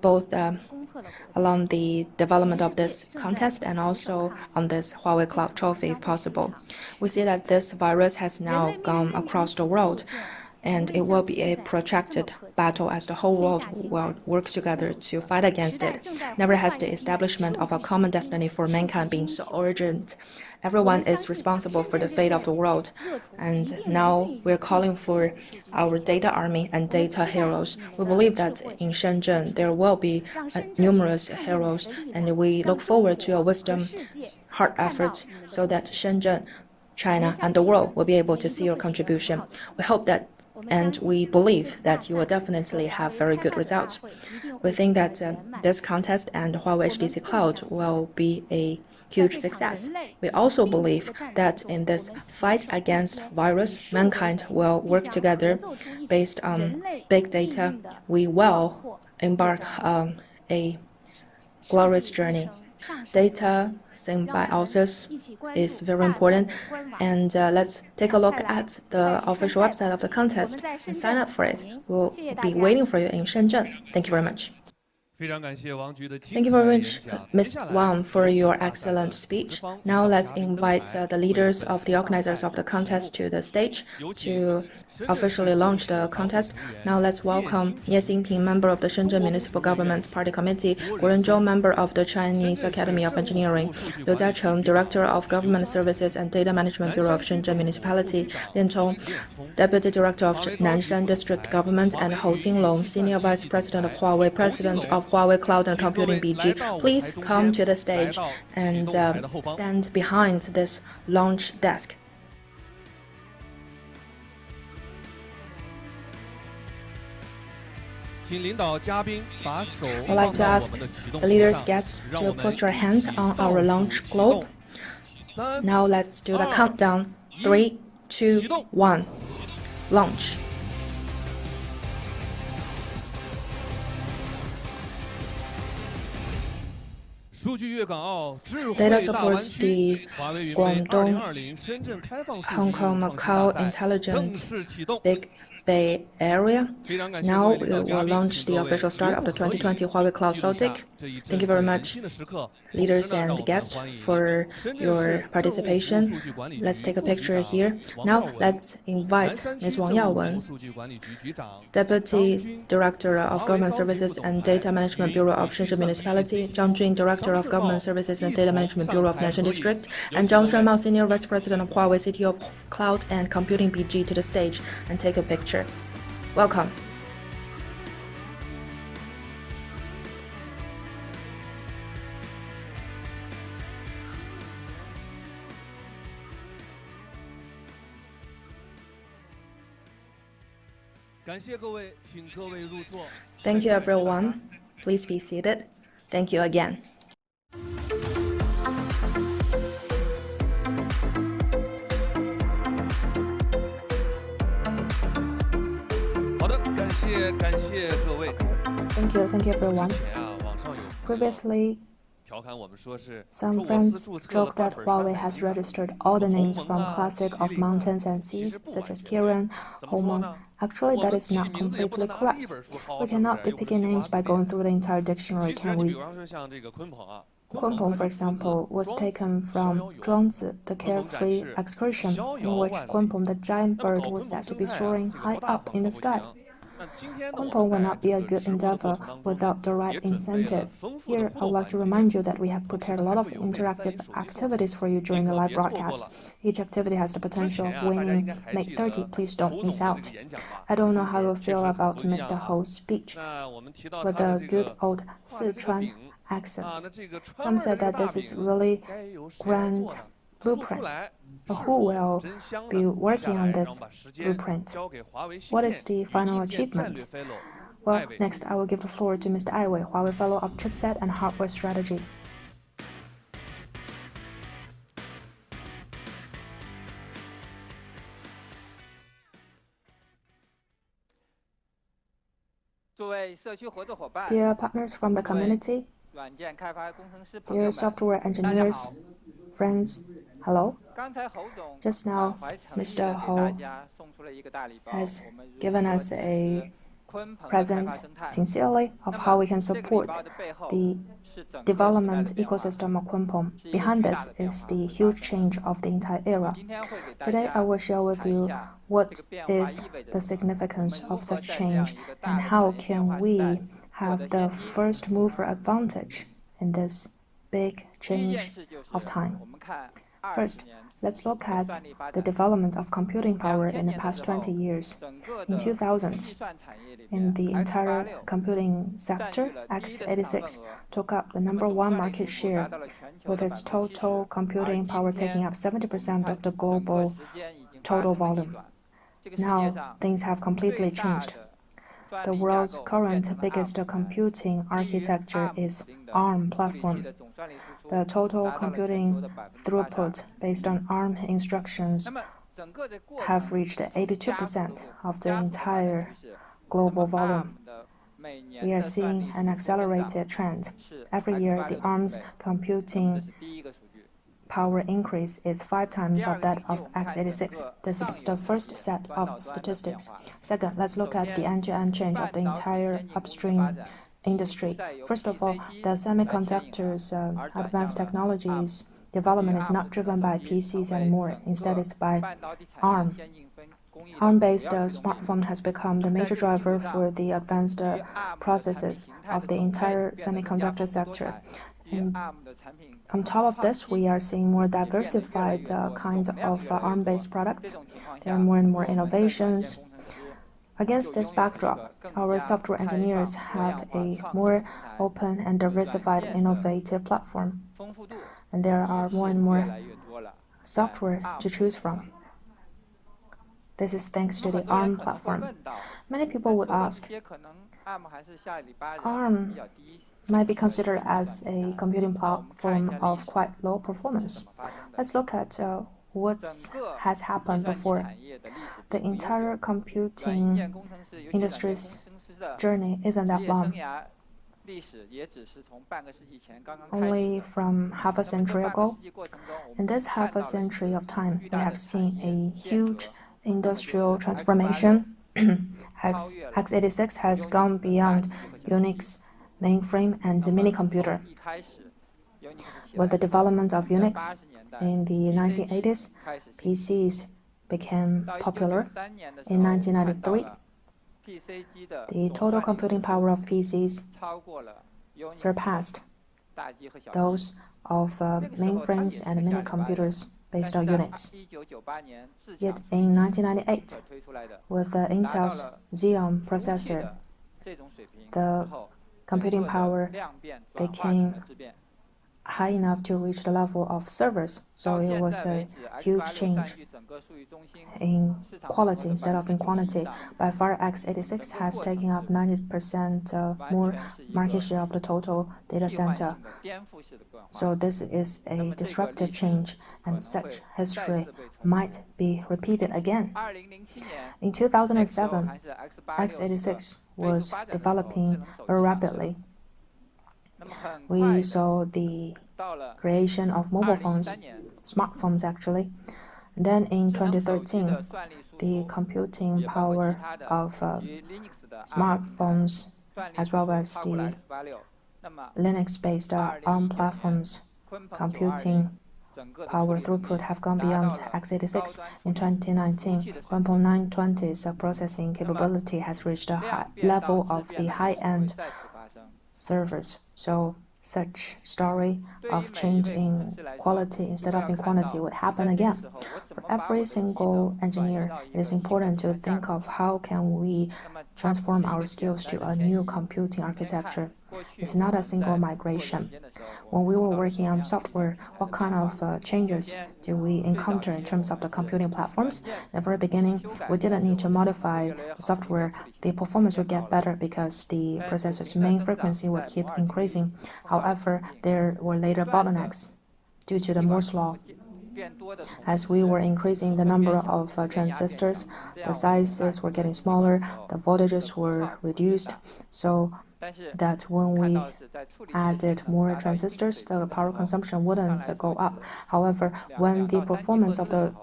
both along the development of this contest and also on this Huawei Cloud trophy if possible. We see that this virus has now gone across the world, and it will be a protracted battle as the whole world will work together to fight against it. Never has the establishment of a common destiny for mankind been so urgent. Everyone is responsible for the fate of the world, and now we're calling for our data army and data heroes. We believe that in Shenzhen there will be numerous heroes, and we look forward to your wisdom, hard efforts, so that Shenzhen, China, and the world will be able to see your contribution. We hope that, and we believe that you will definitely have very good results. We think that this contest and Huawei HDC.Cloud will be a huge success. We also believe that in this fight against virus, mankind will work together based on big data. We will embark on a glorious journey. Data symbiosis is very important, and let's take a look at the official website of the contest and sign up for it. We'll be waiting for you in Shenzhen. Thank you very much. Thank you very much, Ms. Wang, for your excellent speech. Now let's invite the leaders of the organizers of the contest to the stage to officially launch the contest. Now let's welcome Ye Xingping, member of the Shenzhen Municipal Government Party Committee, Gu Renzhou, member of the Chinese Academy of Engineering, Liu Jiacheng, Director of Government Services and Data Management Bureau of Shenzhen Municipality, Lin Tong, Deputy Director of Nanshan District Government, and Hou Jinglong, Senior Vice President of Huawei, President of Huawei Cloud and Computing BG. Please come to the stage and stand behind this launch desk. I'd like to ask the leaders' guests to put your hands on our launch globe. Now let's do the countdown. 3, 2, 1. Launch. Data supports the Guangdong, Hong Kong, Macau Intelligent Big Bay Area. Now we will launch the official start of the 2020 Huawei Cloud Celtic. Thank you very much, leaders and guests, for your participation. Let's take a picture here. Now let's invite Ms. Wang Yawen, Deputy Director of Government Services and Data Management Bureau of Shenzhen Municipality, Zhang Jun, Director of Government Services and Data Management Bureau of Nanshan District, and Zhang Shuanmao, Senior Vice President of Huawei CTO Cloud and Computing BG, to the stage and take a picture. Welcome. Thank you, everyone. Please be seated. Thank you again. 好的，感谢各位。Thank you, everyone. 之前啊，网上有 Previously, 调侃我们说是 some friends joke that Huawei has registered all the names from classic of mountains and seas, such as Kirin, Homon. Actually, that is not completely correct. We cannot be picking names by going through the entire dictionary, can we? 比方说像这个鲲鹏啊， Kunpeng, for example, was taken from Zhuangzi, the carefree excursion, in which Kunpeng, the giant bird, was said to be soaring high up in the sky. Kunpeng will not be a good endeavor without the right incentive. Here, I would like to remind you that we have prepared a lot of interactive activities for you during the live broadcast. Each activity has the potential of winning Make 30. Please don't miss out. I don't know how you feel about Mr. Ho's speech with a good old Sichuan accent. Some said that this is really grand blueprint. But who will be working on this blueprint? What is the final achievement? Well, next I will give the floor to Mr. Ai Wei, Huawei Fellow of Chipset and Hardware Strategy. 作为社区合作伙伴 Dear partners from the community, 软件开发工程师朋友 dear 们 software 大家 engineers, 好 friends, hello. 刚才侯总 Just 满 now, 怀诚意 Mr. 地给大 Ho 家送出了一个大礼包， has 我们如 given 何 us 支 a 持鲲鹏的开 present 发生态。 sincerely of 那 how 么 we can 这个礼 support 包的背后 the 是整个时代的 development 变化， ecosystem of Kunpeng. 是一个 Behind 巨大 this 的变 is 化 the 会发 huge 生。 change of the entire 我 era. 今天会给大 Today, I 家 will share with 看一 you 下 what 这个变化 is 意味着 the 什么，我 significance 们如 of 何 such 在这样 change 一个 and 大的 how 产业变 can 化时 we 代获 have 得 the 先机。 first mover advantage in this big 第一件 change 事就是 of time. 我们看 First, 20年 let's look 的 at 算力发 the 展。 development of computing power 2000 in the 年的 past 时候 20 years. 整个 In 的计 2000s, 算产业里 in 面 the entire ，x86 computing 占 sector, 据了第一的市场份 x86 额， took up the 那么 number 总 one 算力 market 数目达 share, 到了全球 with 的 its 70%。 total 而 computing 今 power 天 taking up 我们 70% 看 of the 整个 global 时间已经发 total 生了逆 volume. 转。这个世界 Now, 上 things have 最 completely 大 changed. 的算 The 力架 world's 构变 current 成了 biggest ARM 平台， computing 基于 architecture ARM is 指令的 ARM 处理器 platform. 的总算力输出 The total 达到了全球 computing 的82%。 throughput based on ARM instructions 那么整个的过 have 程 reached 加速的 82% 过 of the 加速的发展 entire 趋势。那 global 么 volume. ARM 的每 We 年 are 的算 seeing 力 an 速度增长 accelerated trend. 是 Every year, the x86 的5 ARM's 倍。那么这 computing 是第一个数据。 power increase is 5 times 第二 of 个 that 信息 of 我们看整 x86. 个 This 上 is 游 the 世 first 界 set 端 of 到端的变 statistics. 化。 Second, let's look 首 at the 先 end-to-end change of the 半导体 entire 先进工具发 upstream 展 industry. 不再由 First of all, PC 机 the 来牵引了， semiconductors' 而转 advanced 向了 technologies ARM。 development 以 is ARM not 智能 driven 手 by 机 PCs 成为 anymore. 整 Instead, 个 it's by 半导体产业 ARM. 先进工艺的主 ARM-based 要驱动力。 smartphone has become the 在 major 这个基础 driver 上， for the advanced 基于 ARM 的产品 processes 形态 of 的 the 种类 entire 变得更加 semiconductor 丰富多 sector. 彩，基于 And ARM 的产品 on top of 创 this, 新 we are seeing more 也变得越来 diversified 越多， kinds 总量 of 越来越多。 ARM-based 这 products. 种情况 There are 下， more and 我 more 们的软件 innovations. 工程师 Against 就 this 拥有了一 backdrop, 个更 our 加 software 开 engineers 放、多 have 样化、 a 创新 more 的平台， open and 与软 diversified 件的 innovative platform. 丰富度 And there 也 are 是 more and 越 more 来越多了。在 software ARM to 的 choose 市 from. 场。 This is thanks 那 to 么 the 很多人 ARM 可能会 platform. 问到， Many 那 people would 说的这 ask, 些可能 ARM 还是下里巴人， ARM 比较低 might be 性能的 considered 电脑 as 软 a 件。 computing 那我们看一 platform 下历 of 史 quite low 是 performance. 怎么发生的。 Let's look at what 整个 has 计 happened 算机 before. 产业的历史 The 并不悠 entire 久，软硬 computing 件工程师，尤其软件工 industry's 程师的 journey isn't 职 that 业生 long. 涯历史也只是从半个世纪前刚刚开始 Only 的。 from half a 那么这 century 半个 ago, 世纪过程中，我 in 们 this 看 half 到 a 了一 century 个 of time, 巨 we 大 have 的 seen 产业 a 变 huge 革，那么就 industrial 是 transformation. x86 x86 has 超越了 gone Unix 的大 beyond 机和小机。 Unix mainframe and 那么 mini 从 computer. 一开始 Unix 起 With 来 the 之后， development of 在 Unix 80年代 in the PC 机 1980s, 开始兴起。 PCs became 到 popular. 1993年的时 In 候，看到 1993, 了 PC 机的 the 总 total 算力 computing 输 power 出 of PCs 超过了 Unix surpassed 大机和小机。 those of 那个时候它也 mainframes 是 and 个 mini 下里巴人， computers 但 based 是 on 在 Unix. 1998年自 Yet 强 in 处理 1998, 器推出来的， with 达到 Intel's 了 Xeon 服务器 processor, 的这种水平之 the 后，整 computing 个的 power 量变转化成 became 了质变。high enough to reach the level of servers. So it was a huge change in quality instead of in quantity. By far, x86 has taken up 90% more market share of the total data center. So this is a disruptive change, and such history might be repeated again. In 2007, x86 was developing very rapidly. We saw the creation of mobile phones, smartphones actually. And then in 2013, the computing power of smartphones as well as the Linux-based ARM platforms computing power throughput have gone beyond x86. In 2019, Kunpeng 920's processing capability has reached a high level of the high-end servers. So such story of change in quality instead of in quantity would happen again. For every single engineer, it is important to think of how can we transform our skills to a new computing architecture. It's not a single migration. When we were working on software, what kind of changes do we encounter in terms of the computing platforms? At the very beginning, we didn't need to modify the software. The performance would get better because the processor's main frequency would keep increasing. However, there were later bottlenecks due to the Moore's law. As we were increasing the number of transistors, the sizes were getting smaller, the voltages were reduced, so that when we added more transistors, the power consumption wouldn't go up. However, when the performance of the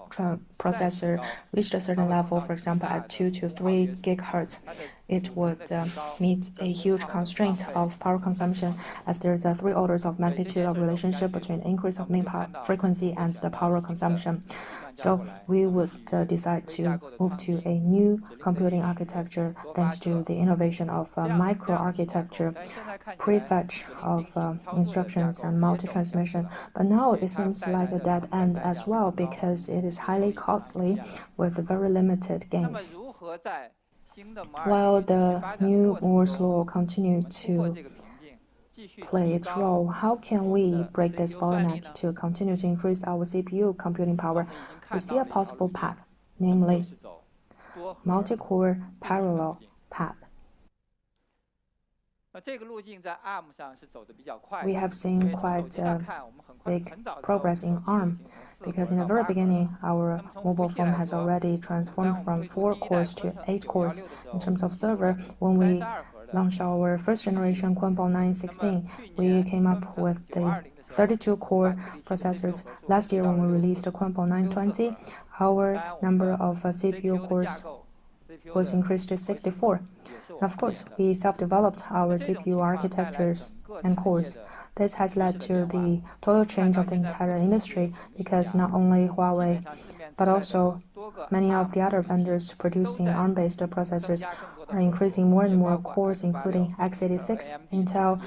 processor reached a certain level, for example, at 2 to 3 gigahertz, it would meet a huge constraint of power consumption, as there's a 3 orders of magnitude of relationship between increase of main power frequency and the power consumption. So we would decide to move to a new computing architecture thanks to the innovation of microarchitecture, prefetch of instructions and multi-transmission. But now it seems like a dead end as well because it is highly costly with very limited gains. While the new Moore's law continued to play its role, how can we break this bottleneck to continue to increase our CPU computing power? We see a possible path, namely multi-core parallel path. We have seen quite big progress in ARM, because in the very beginning, our mobile phone has already transformed from 4 cores to 8 cores. In terms of server, when we launched our first generation Kunpeng 916, we came up with the 32-core processors. Last year, when we released the Kunpeng 920, our number of CPU cores was increased to 64. Of course, we self-developed our CPU architectures and cores. This has led to the total change of the entire industry because not only Huawei, but also many of the other vendors producing ARM-based processors are increasing more and more cores, including x86, Intel,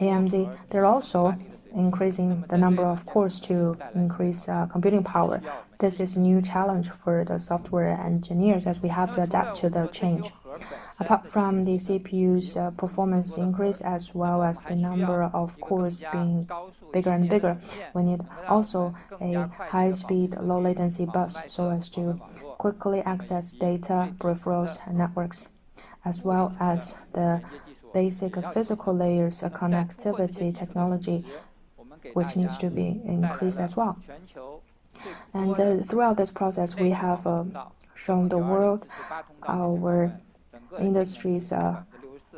AMD. They're also increasing the number of cores to increase computing power. This is a new challenge for the software engineers as we have to adapt to the change. Apart from the CPU's performance increase as well as the number of cores being bigger and bigger, we need also a high-speed, low-latency bus so as to quickly access data, peripherals, and networks, as well as the basic physical layers of connectivity technology, which needs to be increased as well. And throughout this process, we have shown the world our industry's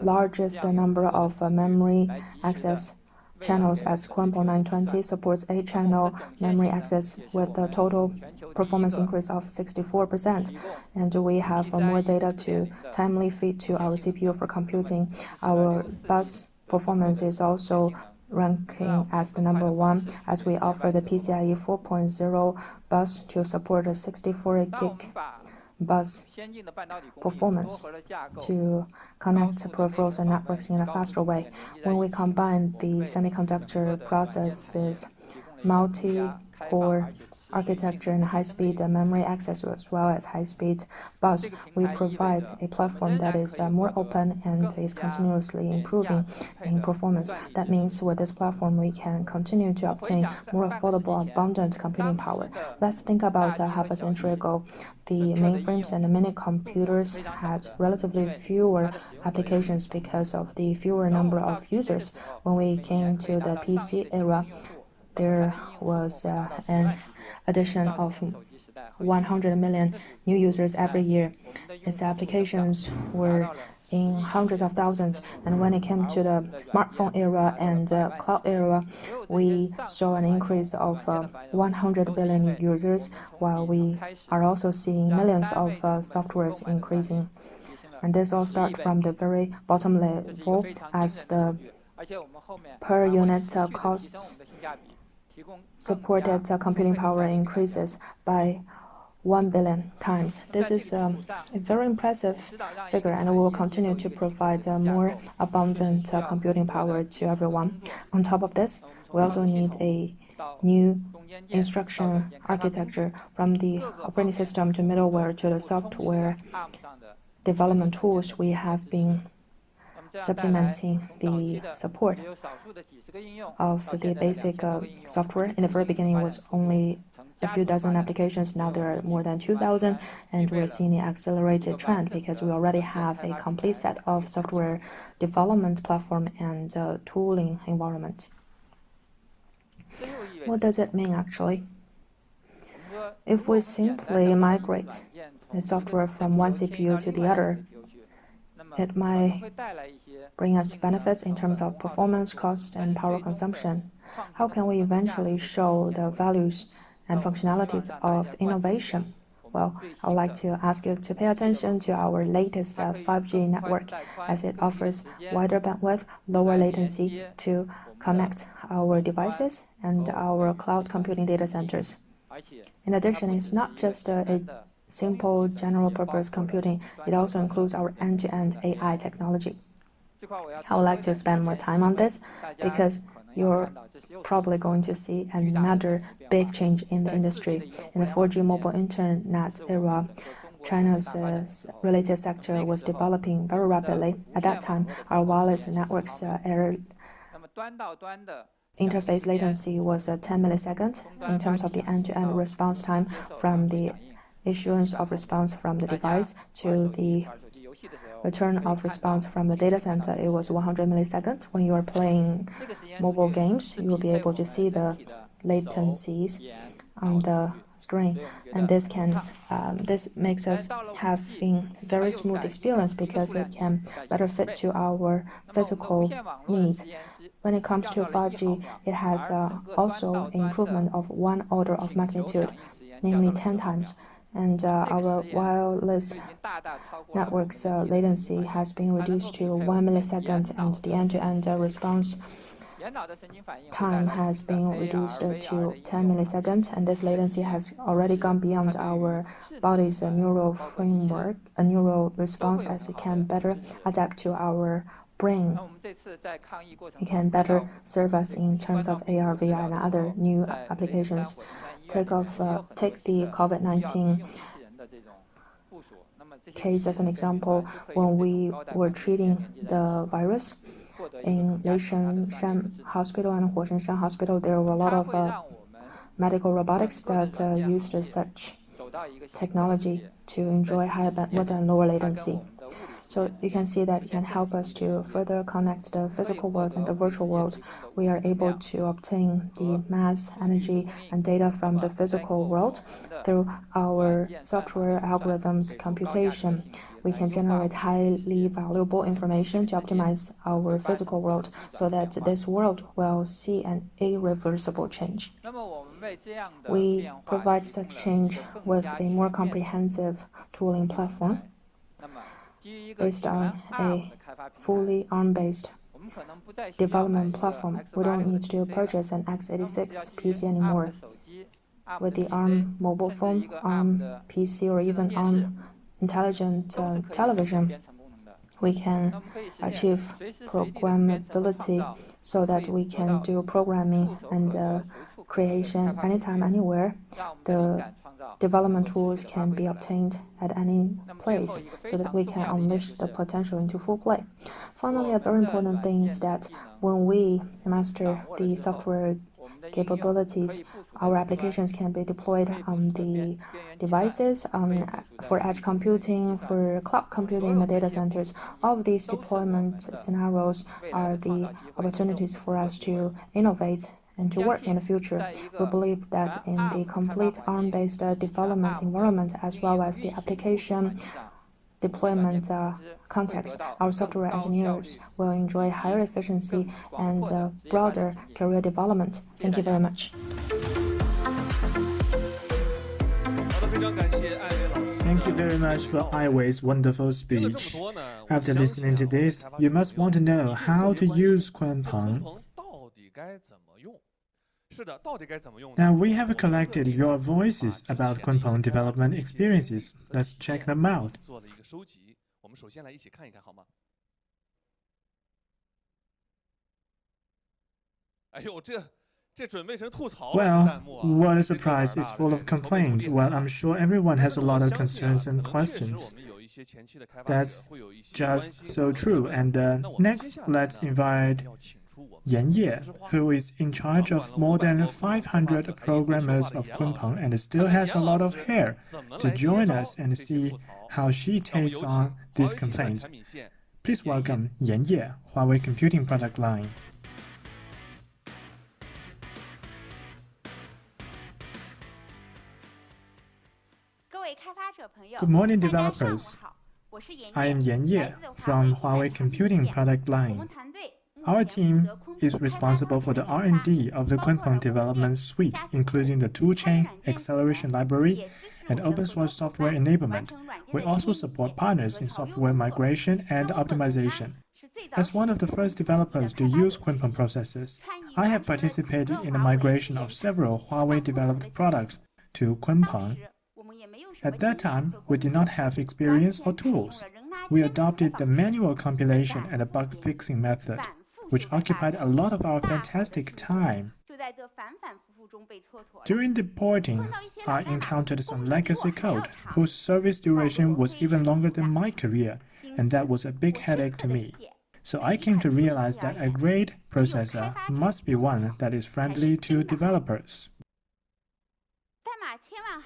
largest number of memory access channels, as Kunpeng 920 supports 8-channel memory access with a total performance increase of 64%. And we have more data to timely feed to our CPU for computing. Our bus performance is also ranking as the number 1, as we offer the PCIe 4.0 bus to support a 64 gig bus performance to connect peripherals and networks in a faster way. When we combine the semiconductor processes, multi core architecture and high-speed memory access as well as high-speed bus. We provide a platform that is more open and is continuously improving in performance. That means with this platform, we can continue to obtain more affordable, abundant computing power. Let's think about half a century ago. The mainframes and the mini computers had relatively fewer applications because of the fewer number of users. When we came to the PC era, there was an addition of 100 million new users every year. Its applications were in hundreds of thousands, and when it came to the smartphone era and cloud era, we saw an increase of 100 billion users, while we are also seeing millions of softwares increasing. And this all starts from the very bottom level as the per unit costs supported computing power increases by 1 billion times. This is a very impressive figure, and we will continue to provide more abundant computing power to everyone. On top of this, we also need a new instruction architecture from the operating system to middleware to the software development tools. We have been supplementing the support of the basic software. In the very beginning, it was only a few dozen applications. Now there are more than 2,000, and we're seeing an accelerated trend because we already have a complete set of software development platform and tooling environment. What does it mean actually? If we simply migrate the software from one CPU to the other, it might bring us benefits in terms of performance, cost, and power consumption. How can we eventually show the values and functionalities of innovation? Well, I would like to ask you to pay attention to our latest 5G network, as it offers wider bandwidth, lower latency to connect our devices and our cloud computing data centers. In addition, it's not just a simple general-purpose computing, it also includes our end-to-end AI technology. I would like to spend more time on this because you're probably going to see another big change in the industry. In the 4G mobile internet era, China's related sector was developing very rapidly. At that time, our wireless networks interface latency was 10 milliseconds in terms of the end-to-end response time from the issuance of response from the device to the return of response from the data center. It was 100 milliseconds. When you are playing mobile games, you will be able to see the latencies on the screen, and this makes us having very smooth experience because it can better fit to our physical needs. When it comes to 5G, it has also an improvement of one order of magnitude, namely 10 times. And our wireless network's latency has been reduced to 1 millisecond, and the end-to-end response time has been reduced to 10 milliseconds, and this latency has already gone beyond our body's neural framework, a neural response, as it can better adapt to our brain. It can better serve us in terms of AR, VR, and other new applications. Take the COVID-19 case as an example. When we were treating the virus in Leishan Hospital and Huashan Hospital, there were a lot of medical robotics that used such technology to enjoy higher bandwidth and lower latency. So you can see that it can help us to further connect the physical world and the virtual world. We are able to obtain the mass, energy, and data from the physical world through our software algorithms computation. We can generate highly valuable information to optimize our physical world so that this world will see an irreversible change. We provide such change with a more comprehensive tooling platform based on a fully ARM-based development platform. We don't need to purchase an x86 PC anymore. With the ARM mobile phone, ARM PC, or even ARM intelligent television, we can achieve programmability so that we can do programming and creation anytime, anywhere. The development tools can be obtained at any place so that we can unleash the potential into full play. Finally, a very important thing is that when we master the software capabilities, our applications can be deployed on the devices, for edge computing, for cloud computing in the data centers. All of these deployment scenarios are the opportunities for us to innovate and to work in the future. We believe that in the complete ARM-based development environment, as well as the application deployment context, our software engineers will enjoy higher efficiency and broader career development. Thank you very much. Thank you very much for Aiwei's wonderful speech. After listening to this, you must want to know how to use Kunpeng. Now we have collected your voices about Kunpeng development experiences. Let's check them out. Well, what a surprise, it's full of complaints. Well, I'm sure everyone has a lot of concerns and questions. That's just so true. And next, let's invite Yan Ye, who is in charge of more than 500 programmers of Kunpeng and still has a lot of hair, to join us and see how she takes on these complaints. Please welcome Yan Ye, Huawei Computing Product Line. Good morning, developers. I am Yan Ye from Huawei Computing Product Line. Our team is responsible for the R&D of the Kunpeng development suite, including the toolchain, acceleration library, and open source software enablement. We also support partners in software migration and optimization. As one of the first developers to use Kunpeng processors, I have participated in the migration of several Huawei-developed products to Kunpeng. At that time, we did not have experience or tools. We adopted the manual compilation and a bug-fixing method, which occupied a lot of our fantastic time. During the porting, I encountered some legacy code whose service duration was even longer than my career, and that was a big headache to me. So I came to realize that a great processor must be one that is friendly to developers.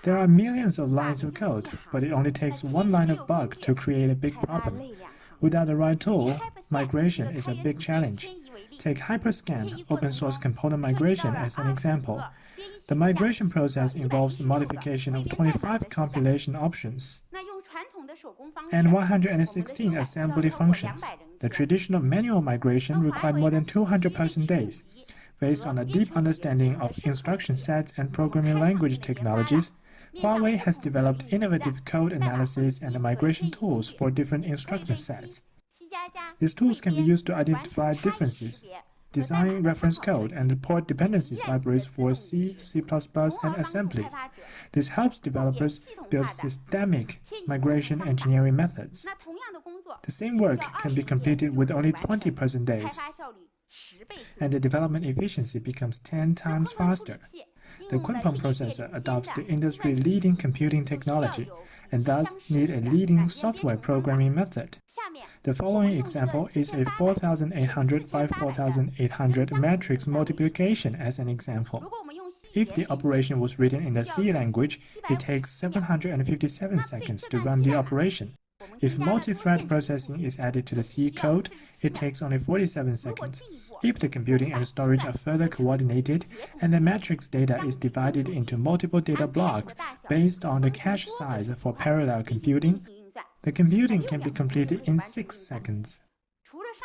There are millions of lines of code, but it only takes one line of bug to create a big problem. Without the right tool, migration is a big challenge. Take Hyperscan open source component migration as an example. The migration process involves the modification of 25 compilation options and 116 assembly functions. The traditional manual migration required more than 200 person days. Based on a deep understanding of instruction sets and programming language technologies, Huawei has developed innovative code analysis and migration tools for different instruction sets. These tools can be used to identify differences, design reference code, and port dependencies libraries for C, C++, and assembly. This helps developers build systemic migration engineering methods. The same work can be completed with only 20 person days, and the development efficiency becomes 10 times faster. The Kunpeng processor adopts the industry-leading computing technology and thus need a leading software programming method. The following example is a 4800 by 4800 matrix multiplication as an example. If the operation was written in the C language, it takes 757 seconds to run the operation. If multi-thread processing is added to the C code, it takes only 47 seconds. If the computing and storage are further coordinated, and the matrix data is divided into multiple data blocks based on the cache size for parallel computing, the computing can be completed in 6 seconds.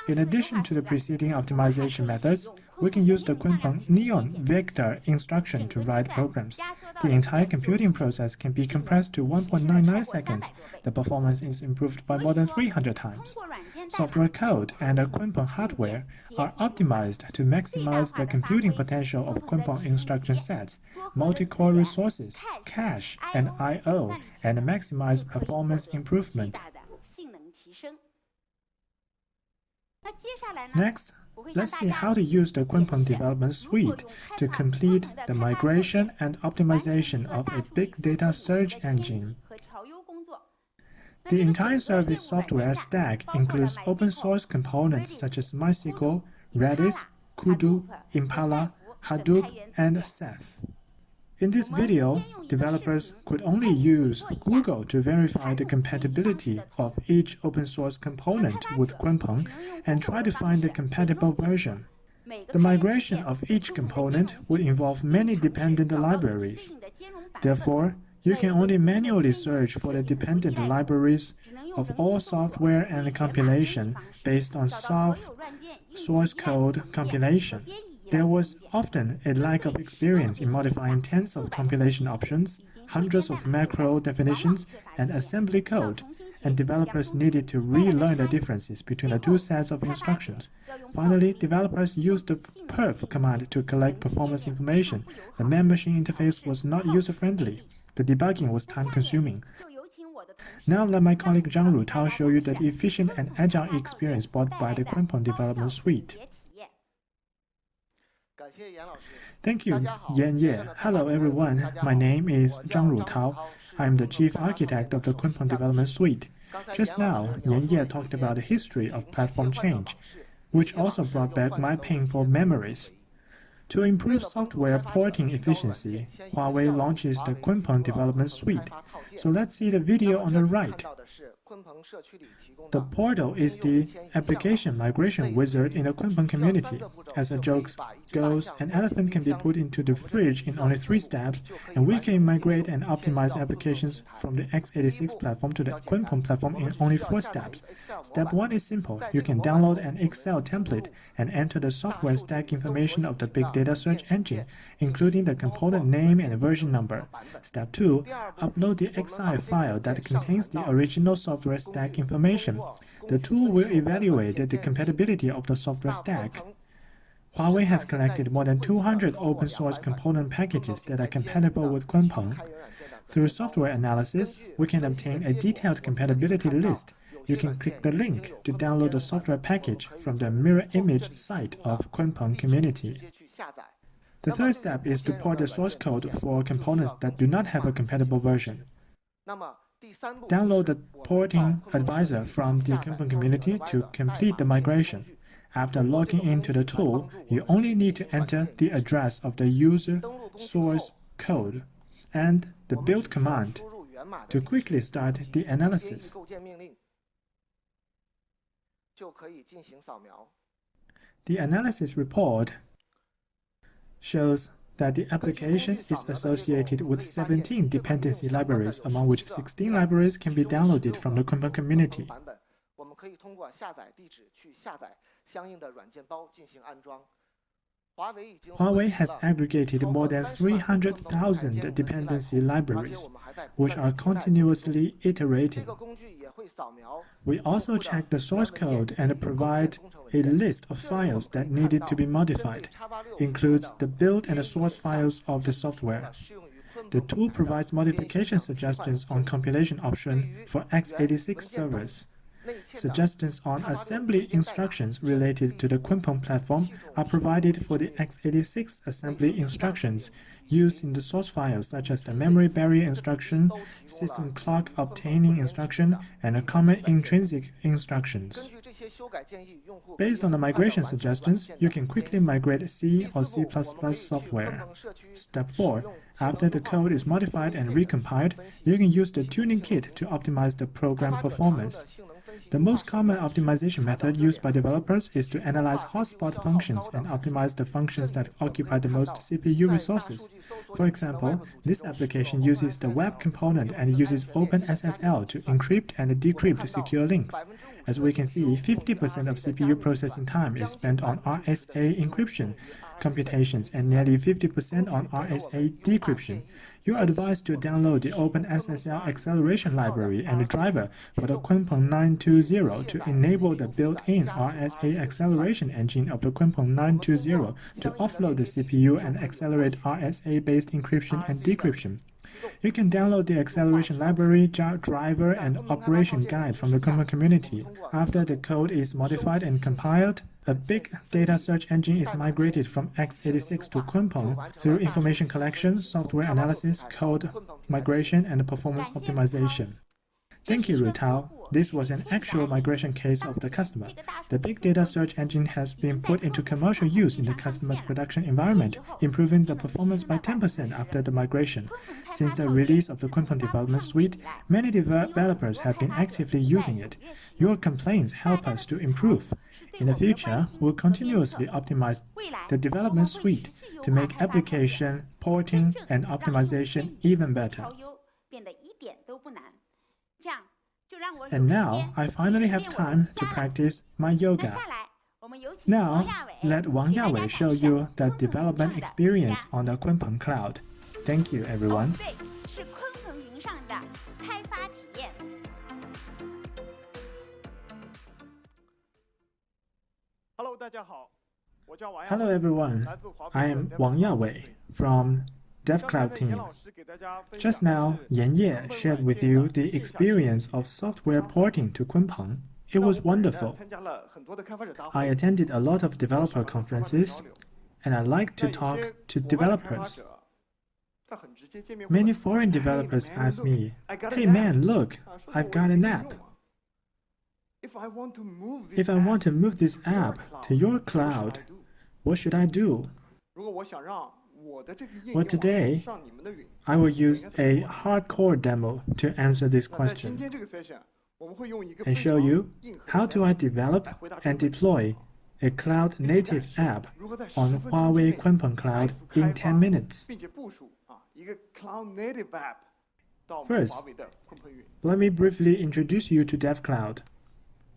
In addition to the preceding optimization methods, we can use the Kunpeng Neon Vector instruction to write programs. The entire computing process can be compressed to 1.99 seconds. The performance is improved by more than 300 times. Software code and Kunpeng hardware are optimized to maximize the computing potential of Kunpeng instruction sets, multi-core resources, cache, and I/O, and maximize performance improvement. Next, Let's see how to use the Kunpeng Development Suite to complete the migration and optimization of a big data search engine. The entire service software stack includes open source components such as MySQL, Redis, Kudu, Impala, Hadoop, and Ceph. In this video, developers could only use Google to verify the compatibility of each open source component with Kunpeng and try to find the compatible version. The migration of each component would involve many dependent libraries. Therefore, you can only manually search for the dependent libraries of all software and compilation based on source code compilation. There was often a lack of experience in modifying tens of compilation options, hundreds of macro definitions, and assembly code, and developers needed to relearn the differences between the two sets of instructions. Finally, developers used the perf command to collect performance information. The man-machine interface was not user-friendly. The debugging was time-consuming. Now let my colleague Zhang Rutao show you the efficient and agile experience brought by the Kunpeng Development Suite. Thank you, Yan Ye. Hello everyone, my name is Zhang Rutao. I am the chief architect of the Kunpeng Development Suite. Just now, Yan Ye talked about the history of platform change, which also brought back my painful memories. To improve software porting efficiency, Huawei launches the Kunpeng Development Suite. So let's see the video on the right. The portal is the application migration wizard in the Kunpeng community. As the joke goes, an elephant can be put into the fridge in only 3 steps, and we can migrate and optimize applications from the x86 platform to the Kunpeng platform in only 4 steps. Step 1 is simple. You can download an Excel template and enter the software stack information of the big data search engine, including the component name and version number. Step 2, upload the XI file that contains the original software stack information. The tool will evaluate the compatibility of the software stack. Huawei has collected more than 200 open-source component packages that are compatible with Kunpeng. Through software analysis, we can obtain a detailed compatibility list. You can click the link to download the software package from the mirror image site of Kunpeng community. The third step is to port the source code for components that do not have a compatible version. Download the porting advisor from the Kunpeng community to complete the migration. After logging into the tool, you only need to enter the address of the user source code and the build command to quickly start the analysis. The analysis report shows that the application is associated with 17 dependency libraries, among which 16 libraries can be downloaded from the Kunpeng community. Huawei has aggregated more than 300,000 dependency libraries, which are continuously iterating. We also check the source code and provide a list of files that needed to be modified, includes the build and the source files of the software. The tool provides modification suggestions on compilation option for x86 servers. Suggestions on assembly instructions related to the Kunpeng platform are provided for the x86 assembly instructions used in the source files, such as the memory barrier instruction, system clock obtaining instruction, and common intrinsic instructions. Based on the migration suggestions, you can quickly migrate C or C++ software. Step 4. After the code is modified and recompiled, you can use the tuning kit to optimize the program performance. The most common optimization method used by developers is to analyze hotspot functions and optimize the functions that occupy the most CPU resources. For example, this application uses the web component and uses OpenSSL to encrypt and decrypt secure links. As we can see, 50% of CPU processing time is spent on RSA encryption computations and nearly 50% on RSA decryption. You are advised to download the OpenSSL acceleration library and driver for the Kunpeng 920 to enable the built-in RSA acceleration engine of the Kunpeng 920 to offload the CPU and accelerate RSA-based encryption and decryption. You can download the acceleration library, driver, and operation guide from the Kunpeng community. After the code is modified and compiled, A big data search engine is migrated from x86 to Kunpeng through information collection, software analysis, code migration, and performance optimization. Thank you, Rutao. This was an actual migration case of the customer. The big data search engine has been put into commercial use in the customer's production environment, improving the performance by 10% after the migration. Since the release of the Kunpeng development suite, many developers have been actively using it. Your complaints help us to improve. In the future, we'll continuously optimize the development suite to make application, porting, and optimization even better. And now, I finally have time to practice my yoga. Now, let Wang Yawei show you the development experience on the Kunpeng Cloud. Thank you, everyone. Hello, everyone. I am Wang Yawei from DevCloud team. Just now, Yan Ye shared with you the experience of software porting to Kunpeng. It was wonderful. I attended a lot of developer conferences, and I like to talk to developers. Many foreign developers ask me, "Hey man, look, I've got an app. If I want to move this app to your cloud, what should I do?" Well, today, I will use a hardcore demo to answer this question and show you how do I develop and deploy a cloud-native app on Huawei Kunpeng Cloud in 10 minutes. First, let me briefly introduce you to DevCloud,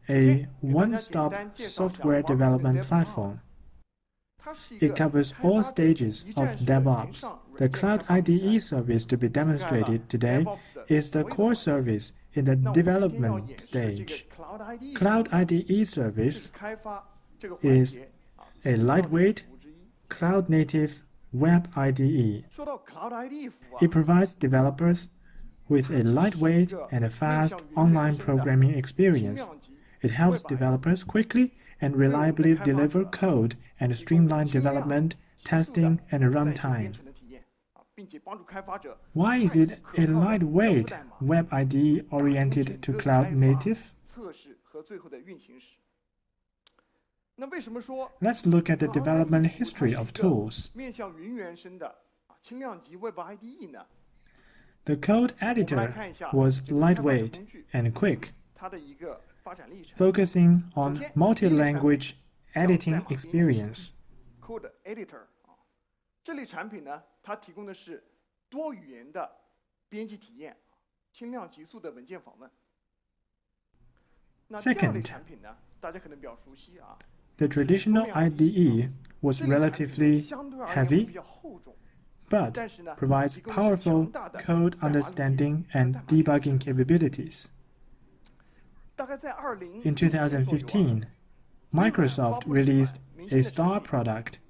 a one-stop software development platform. It covers all stages of DevOps. The Cloud IDE service to be demonstrated today is the core service in the development stage. Cloud IDE service is a lightweight, cloud-native web IDE. It provides developers with a lightweight and a fast online programming experience. It helps developers quickly and reliably deliver code and streamline development, testing, and runtime. Why is it a lightweight web IDE oriented to cloud native? Let's look at the development history of tools. The code editor was lightweight and quick, focusing on multi-language editing experience. Second, the traditional IDE was relatively heavy, but provides powerful code understanding and debugging capabilities. In 2015, Microsoft released a star product,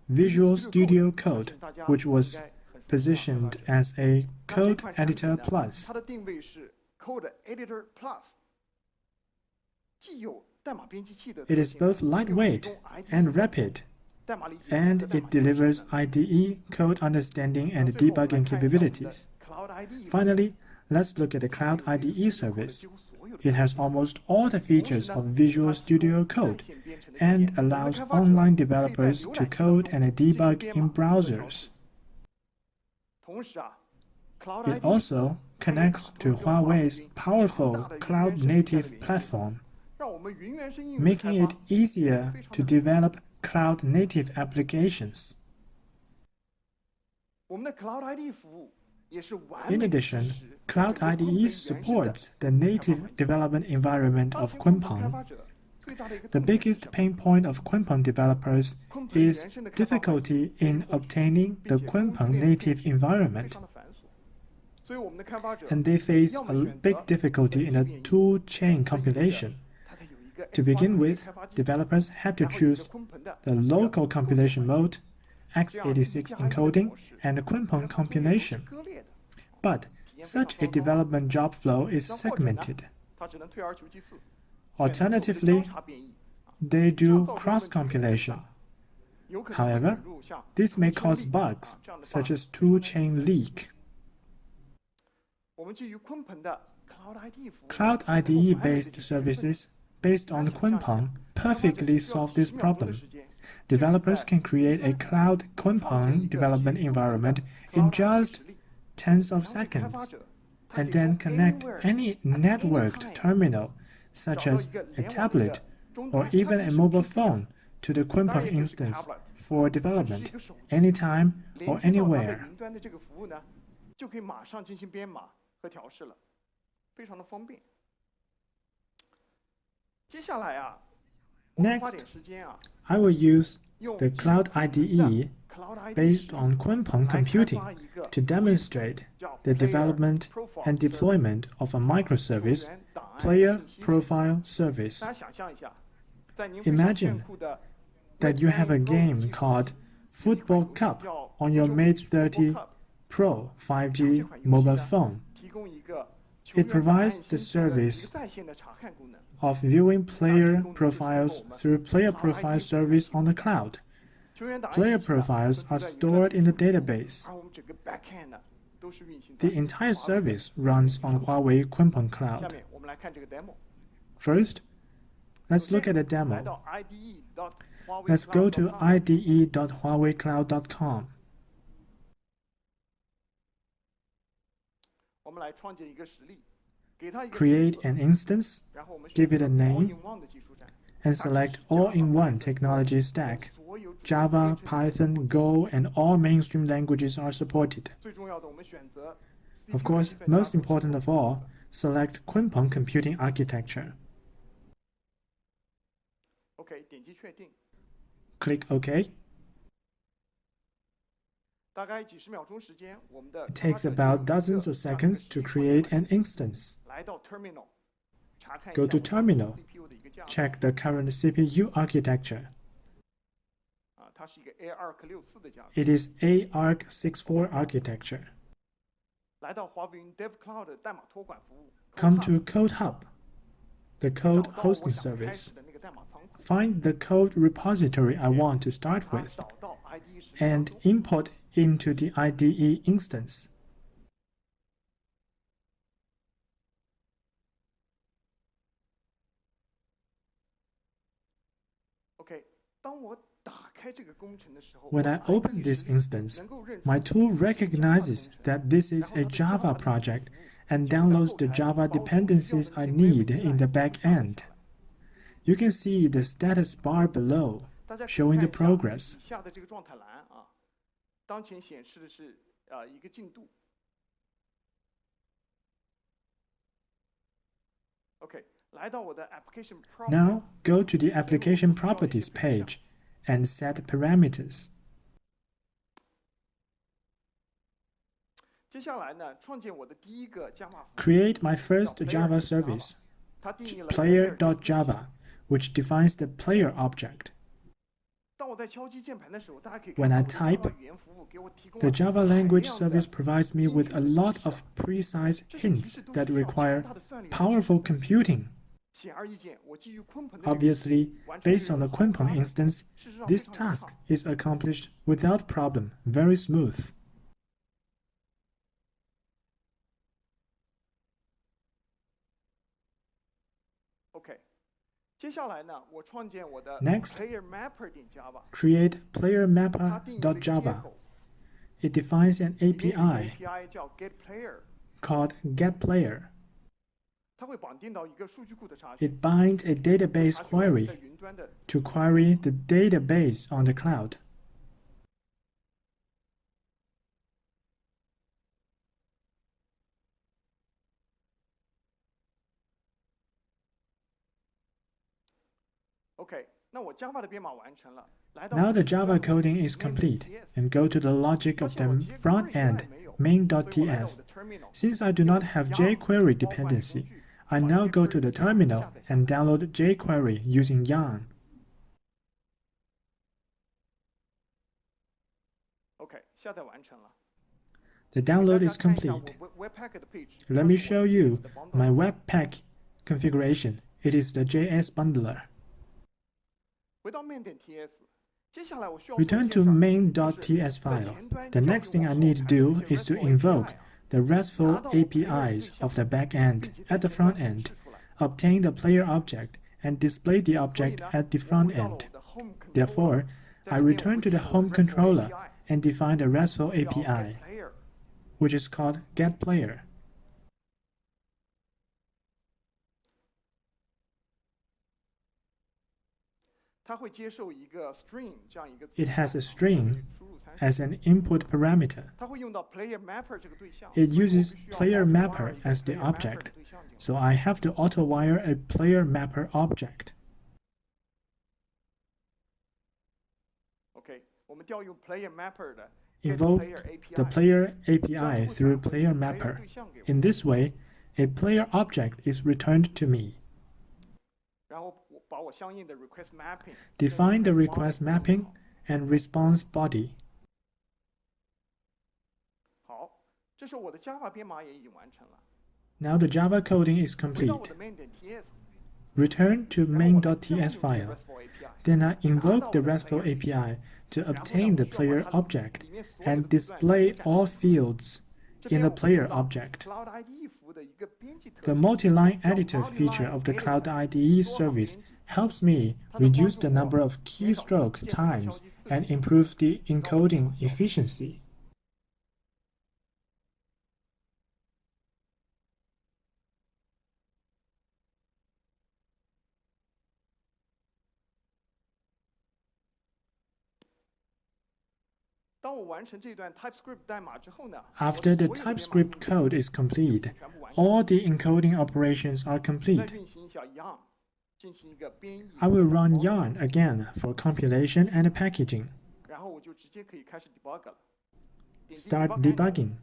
Visual Studio Code, which was positioned as a Code Editor Plus. It is both lightweight and rapid, and it delivers IDE code understanding and debugging capabilities. Finally, let's look at the Cloud IDE service. It has almost all the features of Visual Studio Code and allows online developers to code and debug in browsers. It also connects to Huawei's powerful cloud-native platform, making it easier to develop cloud-native applications. In addition, Cloud IDE supports the native development environment of Kunpeng. The biggest pain point of Kunpeng developers is difficulty in obtaining the Kunpeng native environment. And they face a big difficulty in the tool chain compilation. To begin with, developers had to choose the local compilation mode, x86 encoding, and Kunpeng compilation. But such a development job flow is segmented. Alternatively, they do cross-compilation. However, this may cause bugs, such as toolchain leak. Cloud IDE-based services based on Kunpeng perfectly solve this problem. Developers can create a cloud Kunpeng development environment in just tens of seconds, and then connect any networked terminal, such as a tablet or even a mobile phone, to the Kunpeng instance for development, anytime or anywhere. Next, I will use the Cloud IDE based on Kunpeng computing to demonstrate the development and deployment of a microservice, player profile service. Imagine that you have a game called Football Cup on your Mate 30 Pro 5G mobile phone. It provides the service of viewing player profiles through Player Profile service on the cloud. Player profiles are stored in the database. The entire service runs on Huawei Kunpeng Cloud. First, let's look at a demo. Let's go to ide.huaweicloud.com. Create an instance, give it a name, and select all-in-one technology stack. Java, Python, Go, and all mainstream languages are supported. Of course, most important of all, select Kunpeng computing architecture. Click OK. It takes about dozens of seconds to create an instance. Go to Terminal. Check the current CPU architecture. It is ARC64 architecture. Come to Code Hub, the code hosting service. Find the code repository I want to start with and import into the IDE instance. When I open this instance, my tool recognizes that this is a Java project and downloads the Java dependencies I need in the back end. You can see the status bar below, showing the progress. Now, go to the Application Properties page and set parameters. Create my first Java service, player.java, which defines the player object. When I type, the Java language service provides me with a lot of precise hints that require powerful computing. Obviously, based on the Kunpeng instance, this task is accomplished without problem, very smooth. Next, create playermapper.java. It defines an API called getPlayer. It binds a database query to query the database on the cloud. Now the Java coding is complete, and go to the logic of the front end, main.ts. Since I do not have jQuery dependency, I now go to the terminal and download jQuery using yarn. The download is complete. Let me show you my Webpack configuration. It is the JS bundler. Return to main.ts file. The next thing I need to do is to invoke the RESTful APIs of the backend at the front end, obtain the player object, and display the object at the front end. Therefore, I return to the home controller and define the RESTful API, which is called getPlayer. It has a string as an input parameter. It uses player mapper as the object, so I have to auto-wire a player mapper object. Invoke the player API through player mapper. In this way, a player object is returned to me. Define the request mapping and response body. Now the Java coding is complete. Return to main.ts file. Then I invoke the RESTful API to obtain the player object and display all fields in the player object. The multi-line editor feature of the Cloud IDE service helps me reduce the number of keystroke times and improve the encoding efficiency. After the TypeScript code is complete, all the encoding operations are complete. I will run yarn again for compilation and packaging. Start debugging.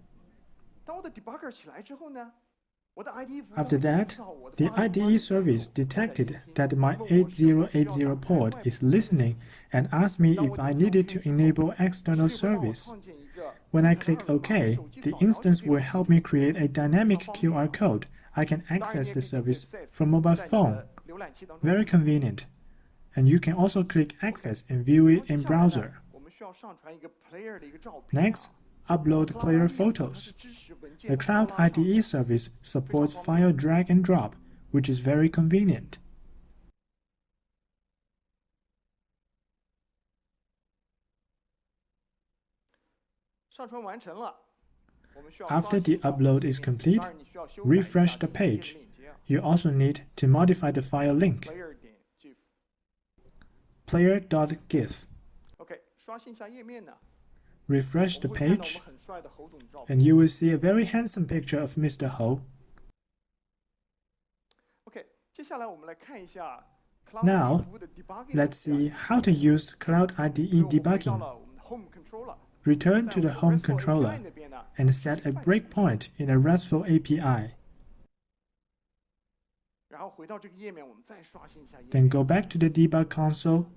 After that, the IDE service detected that my 8080 port is listening and asked me if I needed to enable external service. When I click OK, the instance will help me create a dynamic QR code. I can access the service from mobile phone. Very convenient. And you can also click Access and view it in browser. Next, upload player photos. The Cloud IDE service supports file drag and drop, which is very convenient. After the upload is complete, refresh the page. You also need to modify the file link. Player.gif. Refresh the page, and you will see a very handsome picture of Mr. Ho. Now, let's see how to use Cloud IDE debugging. Return to the home controller and set a breakpoint in a RESTful API. Then go back to the debug console.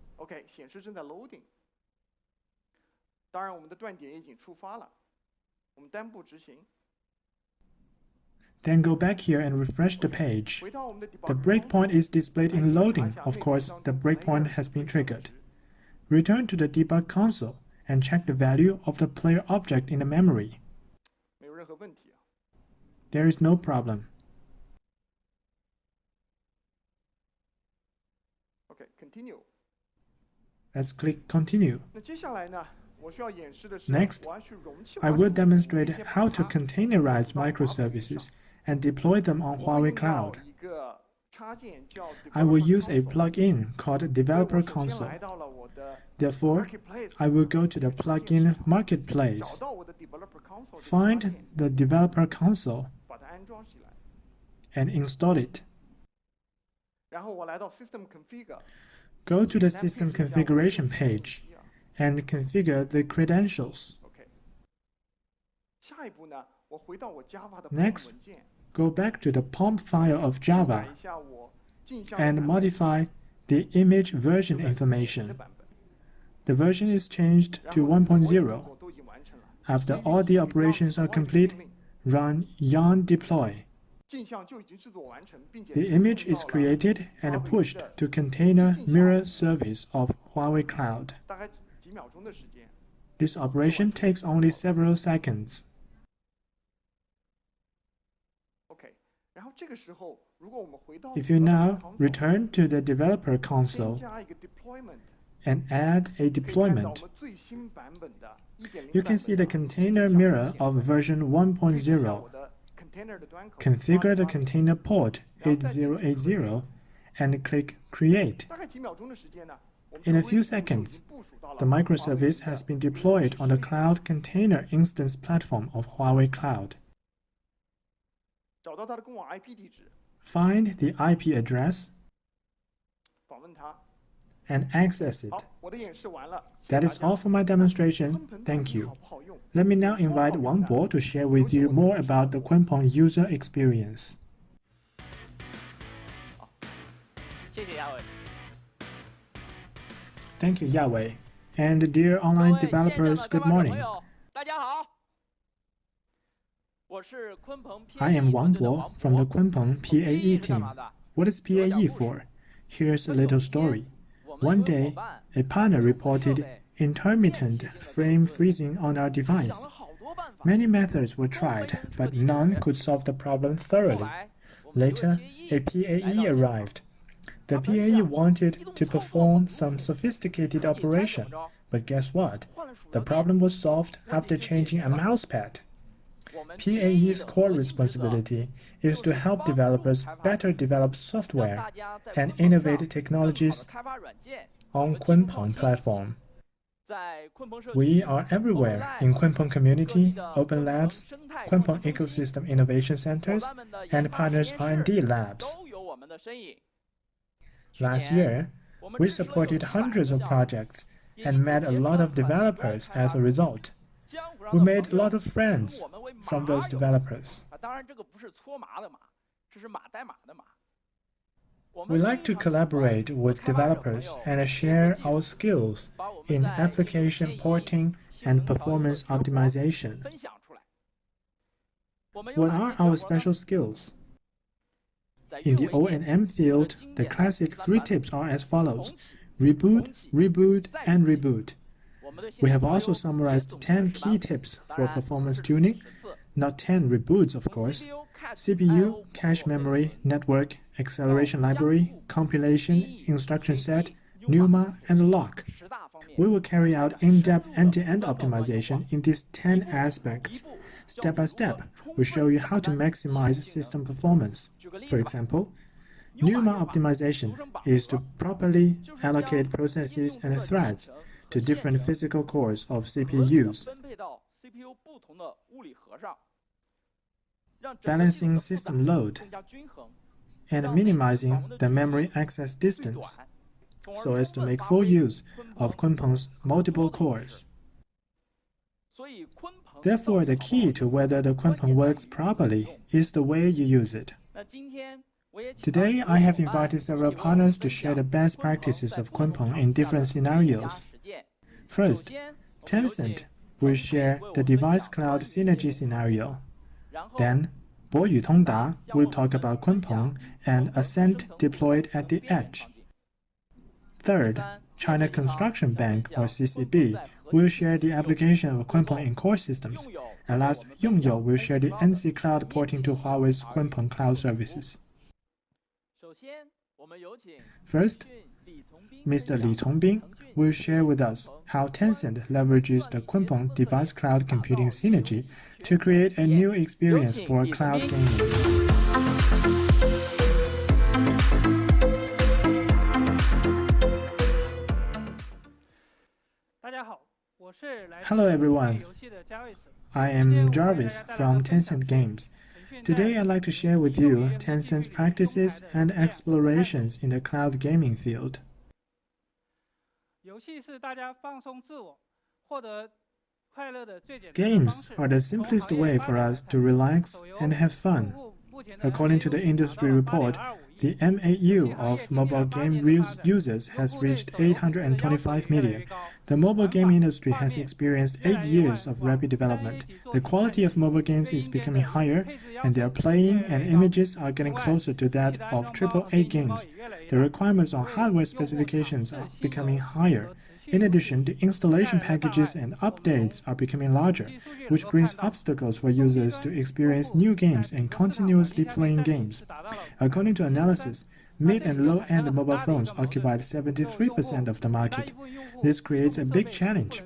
Then go back here and refresh the page. The breakpoint is displayed in loading. Of course, the breakpoint has been triggered. Return to the debug console and check the value of the player object in the memory. There is no problem. Let's click Continue. Next, I will demonstrate how to containerize microservices and deploy them on Huawei Cloud. I will use a plugin called Developer Console. Therefore, I will go to the plugin marketplace, find the Developer Console, and install it. Go to the System Configuration page and configure the credentials. Next, go back to the POM file of Java and modify the image version information. The version is changed to 1.0. After all the operations are complete, run yarn deploy. The image is created and pushed to container mirror service of Huawei Cloud. This operation takes only several seconds. If you now return to the developer console and add a deployment, you can see the container mirror of version 1.0. Configure the container port 8080 and click Create. In a few seconds, the microservice has been deployed on the Cloud Container Instance platform of Huawei Cloud. Find the IP address and access it. That is all for my demonstration. Thank you. Let me now invite Wang Bo to share with you more about the Kunpeng user experience. Thank you, Yawei. And dear online developers, good morning. I am Wang Bo from the Kunpeng PAE team. What is PAE for? Here's a little story. One day, a partner reported intermittent frame freezing on our device. Many methods were tried, but none could solve the problem thoroughly. Later, a PAE arrived. The PAE wanted to perform some sophisticated operation, but guess what? The problem was solved after changing a mousepad. PAE's core responsibility is to help developers better develop software and innovate technologies on Kunpeng platform. We are everywhere in Kunpeng Community, Open Labs, Kunpeng Ecosystem Innovation Centers, and Partners R&D Labs. Last year, we supported hundreds of projects and met a lot of developers as a result. We made a lot of friends from those developers. We like to collaborate with developers and share our skills in application porting and performance optimization. What are our special skills? In the O&M field, the classic 3 tips are as follows: reboot, reboot, and reboot. We have also summarized 10 key tips for performance tuning, not 10 reboots, of course. CPU, cache memory, network, acceleration library, compilation, instruction set, NUMA, and lock. We will carry out in-depth end-to-end optimization in these 10 aspects. Step by step, we show you how to maximize system performance. For example, NUMA optimization is to properly allocate processes and threads to different physical cores of CPUs, balancing system load, and minimizing the memory access distance, so as to make full use of Kunpeng's multiple cores. Therefore, the key to whether the Kunpeng works properly is the way you use it. Today, I have invited several partners to share the best practices of Kunpeng in different scenarios. First, Tencent will share the device cloud synergy scenario. Then, Boyu Tongda will talk about Kunpeng and Ascend deployed at the edge. Third, China Construction Bank, or CCB, will share the application of Kunpeng in core systems. And last, Yongyo will share the NC Cloud porting to Huawei's Kunpeng cloud services. First, Mr. Li Congbing will share with us how Tencent leverages the Kunpeng device cloud computing synergy to create a new experience for cloud gaming. Hello everyone, I am Jarvis from Tencent Games. Today I'd like to share with you Tencent's practices and explorations in the cloud gaming field. Games are the simplest way for us to relax and have fun. According to the industry report, The MAU of mobile game users has reached 825 million. The mobile game industry has experienced 8 years of rapid development. The quality of mobile games is becoming higher, and their playing and images are getting closer to that of AAA games. The requirements on hardware specifications are becoming higher. In addition, the installation packages and updates are becoming larger, which brings obstacles for users to experience new games and continuously playing games. According to analysis, mid- and low-end mobile phones occupied 73% of the market. This creates a big challenge,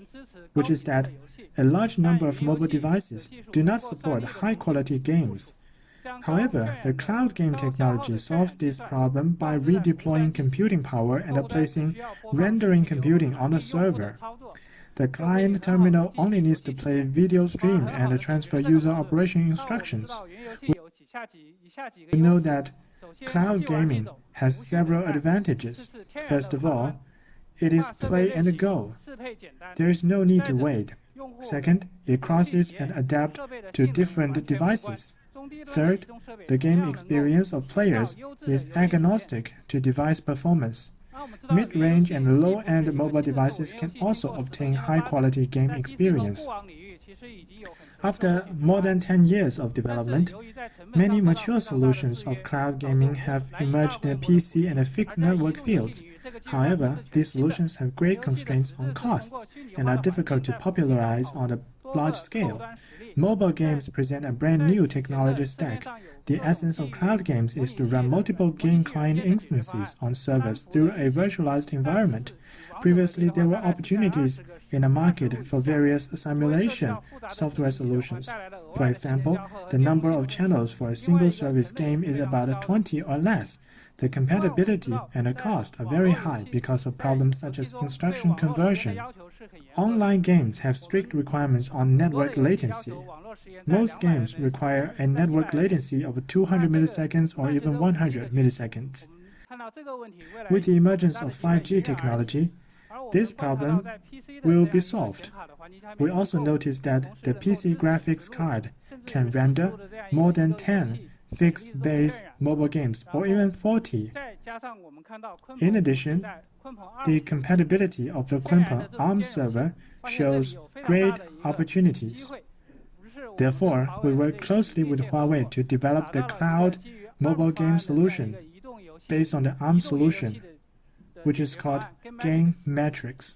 which is that a large number of mobile devices do not support high-quality games. However, the cloud game technology solves this problem by redeploying computing power and placing rendering computing on a server. The client terminal only needs to play video stream and transfer user operation instructions. We know that cloud gaming has several advantages. First of all, it is play and go. There is no need to wait. Second, it crosses and adapts to different devices. Third, the game experience of players is agnostic to device performance. Mid-range and low-end mobile devices can also obtain high-quality game experience. After more than 10 years of development, many mature solutions of cloud gaming have emerged in the PC and fixed network fields. However, these solutions have great constraints on costs and are difficult to popularize on a large scale. Mobile games present a brand new technology stack. The essence of cloud games is to run multiple game client instances on servers through a virtualized environment. Previously, there were opportunities in the market for various simulation software solutions. For example, the number of channels for a single service game is about 20 or less. The compatibility and the cost are very high because of problems such as instruction conversion. Online games have strict requirements on network latency. Most games require a network latency of 200 milliseconds or even 100 milliseconds. With the emergence of 5G technology, this problem will be solved. We also noticed that the PC graphics card can render more than 10 fixed-base mobile games, or even 40. In addition, the compatibility of the Kunpeng ARM server shows great opportunities. Therefore, we work closely with Huawei to develop the cloud mobile game solution based on the ARM solution, which is called Game Matrix.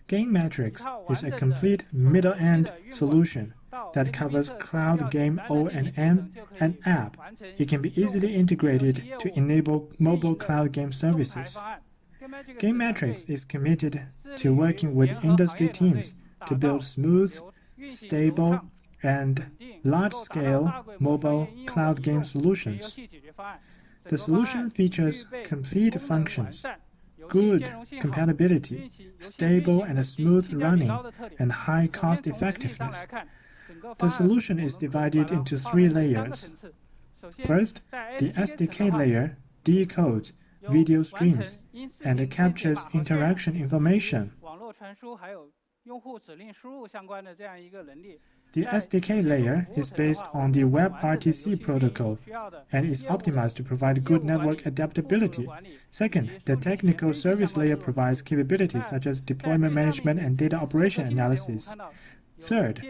Game Matrix is a complete middle-end solution that covers cloud game O&M and app. It can be easily integrated to enable mobile cloud game services. Game Matrix is committed to working with industry teams to build smooth, stable, and large-scale mobile cloud game solutions. The solution features complete functions, good compatibility, stable and smooth running, and high cost effectiveness. The solution is divided into 3 layers. First, the SDK layer decodes video streams and captures interaction information. The SDK layer is based on the WebRTC protocol and is optimized to provide good network adaptability. Second, the technical service layer provides capabilities such as deployment management and data operation analysis. Third,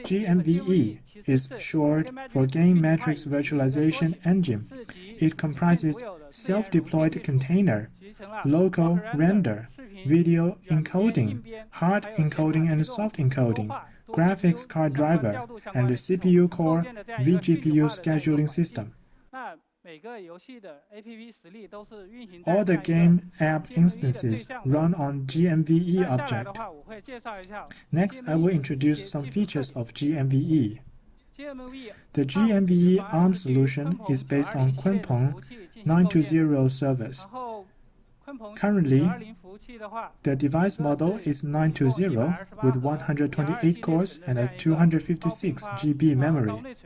GMVE is short for Game Matrix Virtualization Engine. It comprises self-deployed container, local render, video encoding, hard encoding and soft encoding, graphics card driver, and the CPU core vGPU scheduling system. All the game app instances run on GMVE object. Next, I will introduce some features of GMVE. The GMVE ARM solution is based on Kunpeng 920 servers. Currently, the device model is 920 with 128 cores and a 256 GB memory.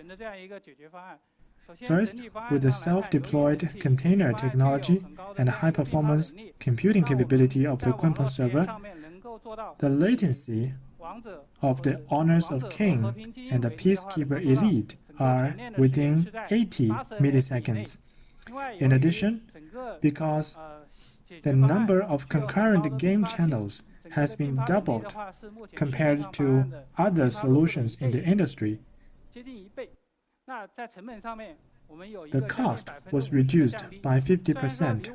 First, with the self-deployed container technology and high-performance computing capability of the Kunpeng server, the latency of the Honors of King and the Peacekeeper Elite are within 80 milliseconds. In addition, because the number of concurrent game channels has been doubled compared to other solutions in the industry, the cost was reduced by 50%.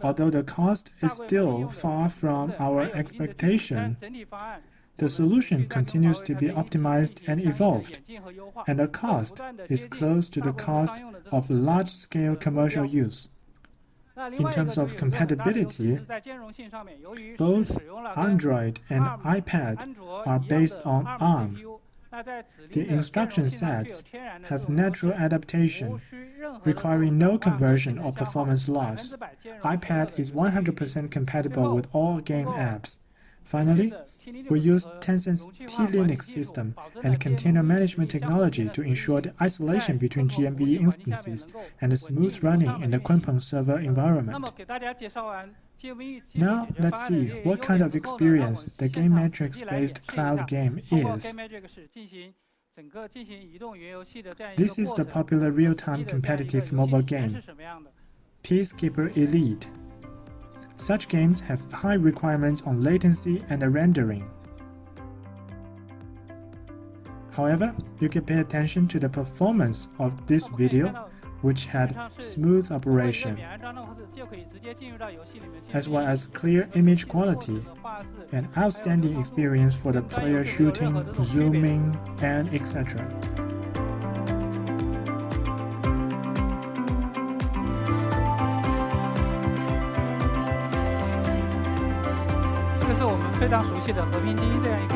Although the cost is still far from our expectation, the solution continues to be optimized and evolved, and the cost is close to the cost of large-scale commercial use. In terms of compatibility, both Android and iPad are based on ARM. The instruction sets have natural adaptation, requiring no conversion or performance loss. iPad is 100% compatible with all game apps. Finally, we use Tencent's T-Linux system and container management technology to ensure the isolation between GMV instances and a smooth running in the Kunpeng server environment. Now, let's see what kind of experience the game metrics-based cloud game is. This is the popular real-time competitive mobile game, Peacekeeper Elite. Such games have high requirements on latency and rendering. However, you can pay attention to the performance of this video, which had smooth operation, as well as clear image quality, an outstanding experience for the player shooting, zooming, and etc. This is 我们非常熟悉的和平精英这样一个。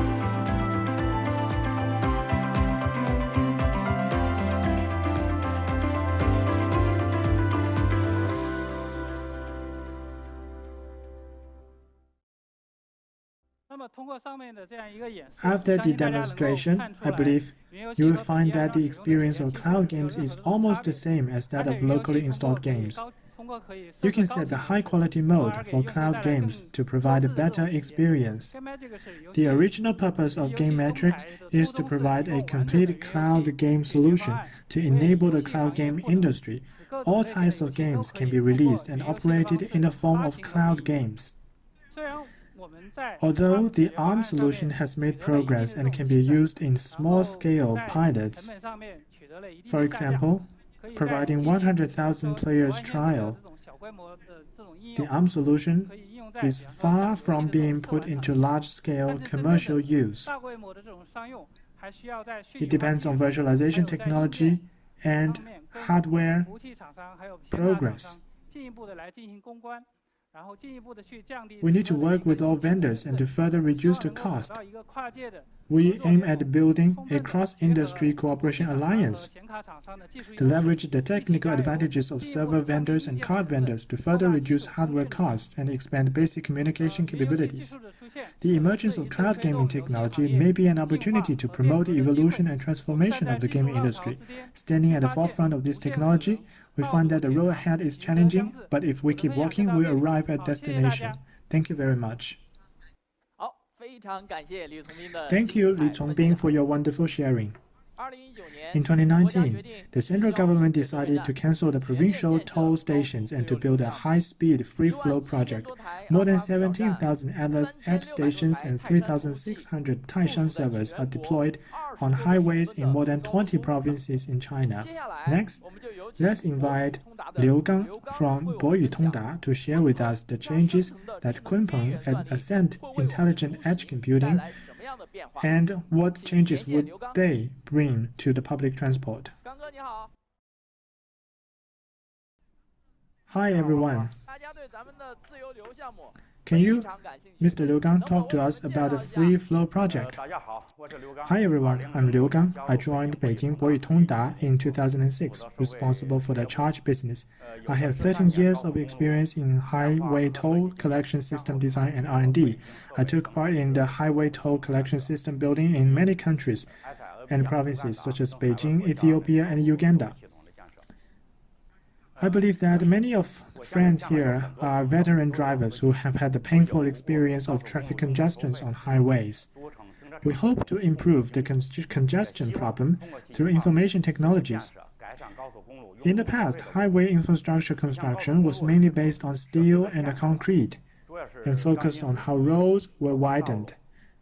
After the demonstration, I believe you will find that the experience of cloud games is almost the same as that of locally installed games. You can set the high-quality mode for cloud games to provide a better experience. The original purpose of Game Metrics is to provide a complete cloud game solution to enable the cloud game industry. All types of games can be released and operated in the form of cloud games. Although the ARM solution has made progress and can be used in small-scale pilots, for example, providing 100,000 players trial, the ARM solution is far from being put into large-scale commercial use. It depends on virtualization technology and hardware progress. We need to work with all vendors and to further reduce the cost. We aim at building a cross-industry cooperation alliance to leverage the technical advantages of server vendors and card vendors to further reduce hardware costs and expand basic communication capabilities. The emergence of cloud gaming technology may be an opportunity to promote the evolution and transformation of the gaming industry. Standing at the forefront of this technology, we find that the road ahead is challenging, but if we keep walking, we'll arrive at destination. Thank you very much. Thank you, Li Chongbing, for your wonderful sharing. In 2019, the central government decided to cancel the provincial toll stations and to build a high-speed free-flow project. More than 17,000 Atlas Edge stations and 3,600 Taishan servers are deployed on highways in more than 20 provinces in China. Next, let's invite Liu Gang from Boyu Tongda to share with us the changes that Kunpeng and Ascend Intelligent Edge Computing and what changes would they bring to the public transport. Hi everyone. Can you, Mr. Liu Gang, talk to us about the Free Flow project? Hi everyone, I'm Liu Gang. I joined Beijing Boyu Tongda in 2006, responsible for the charge business. I have 13 years of experience in highway toll collection system design and R&D. I took part in the highway toll collection system building in many countries and provinces such as Beijing, Ethiopia, and Uganda. I believe that many of friends here are veteran drivers who have had the painful experience of traffic congestions on highways. We hope to improve the congestion problem through information technologies. In the past, highway infrastructure construction was mainly based on steel and concrete, and focused on how roads were widened.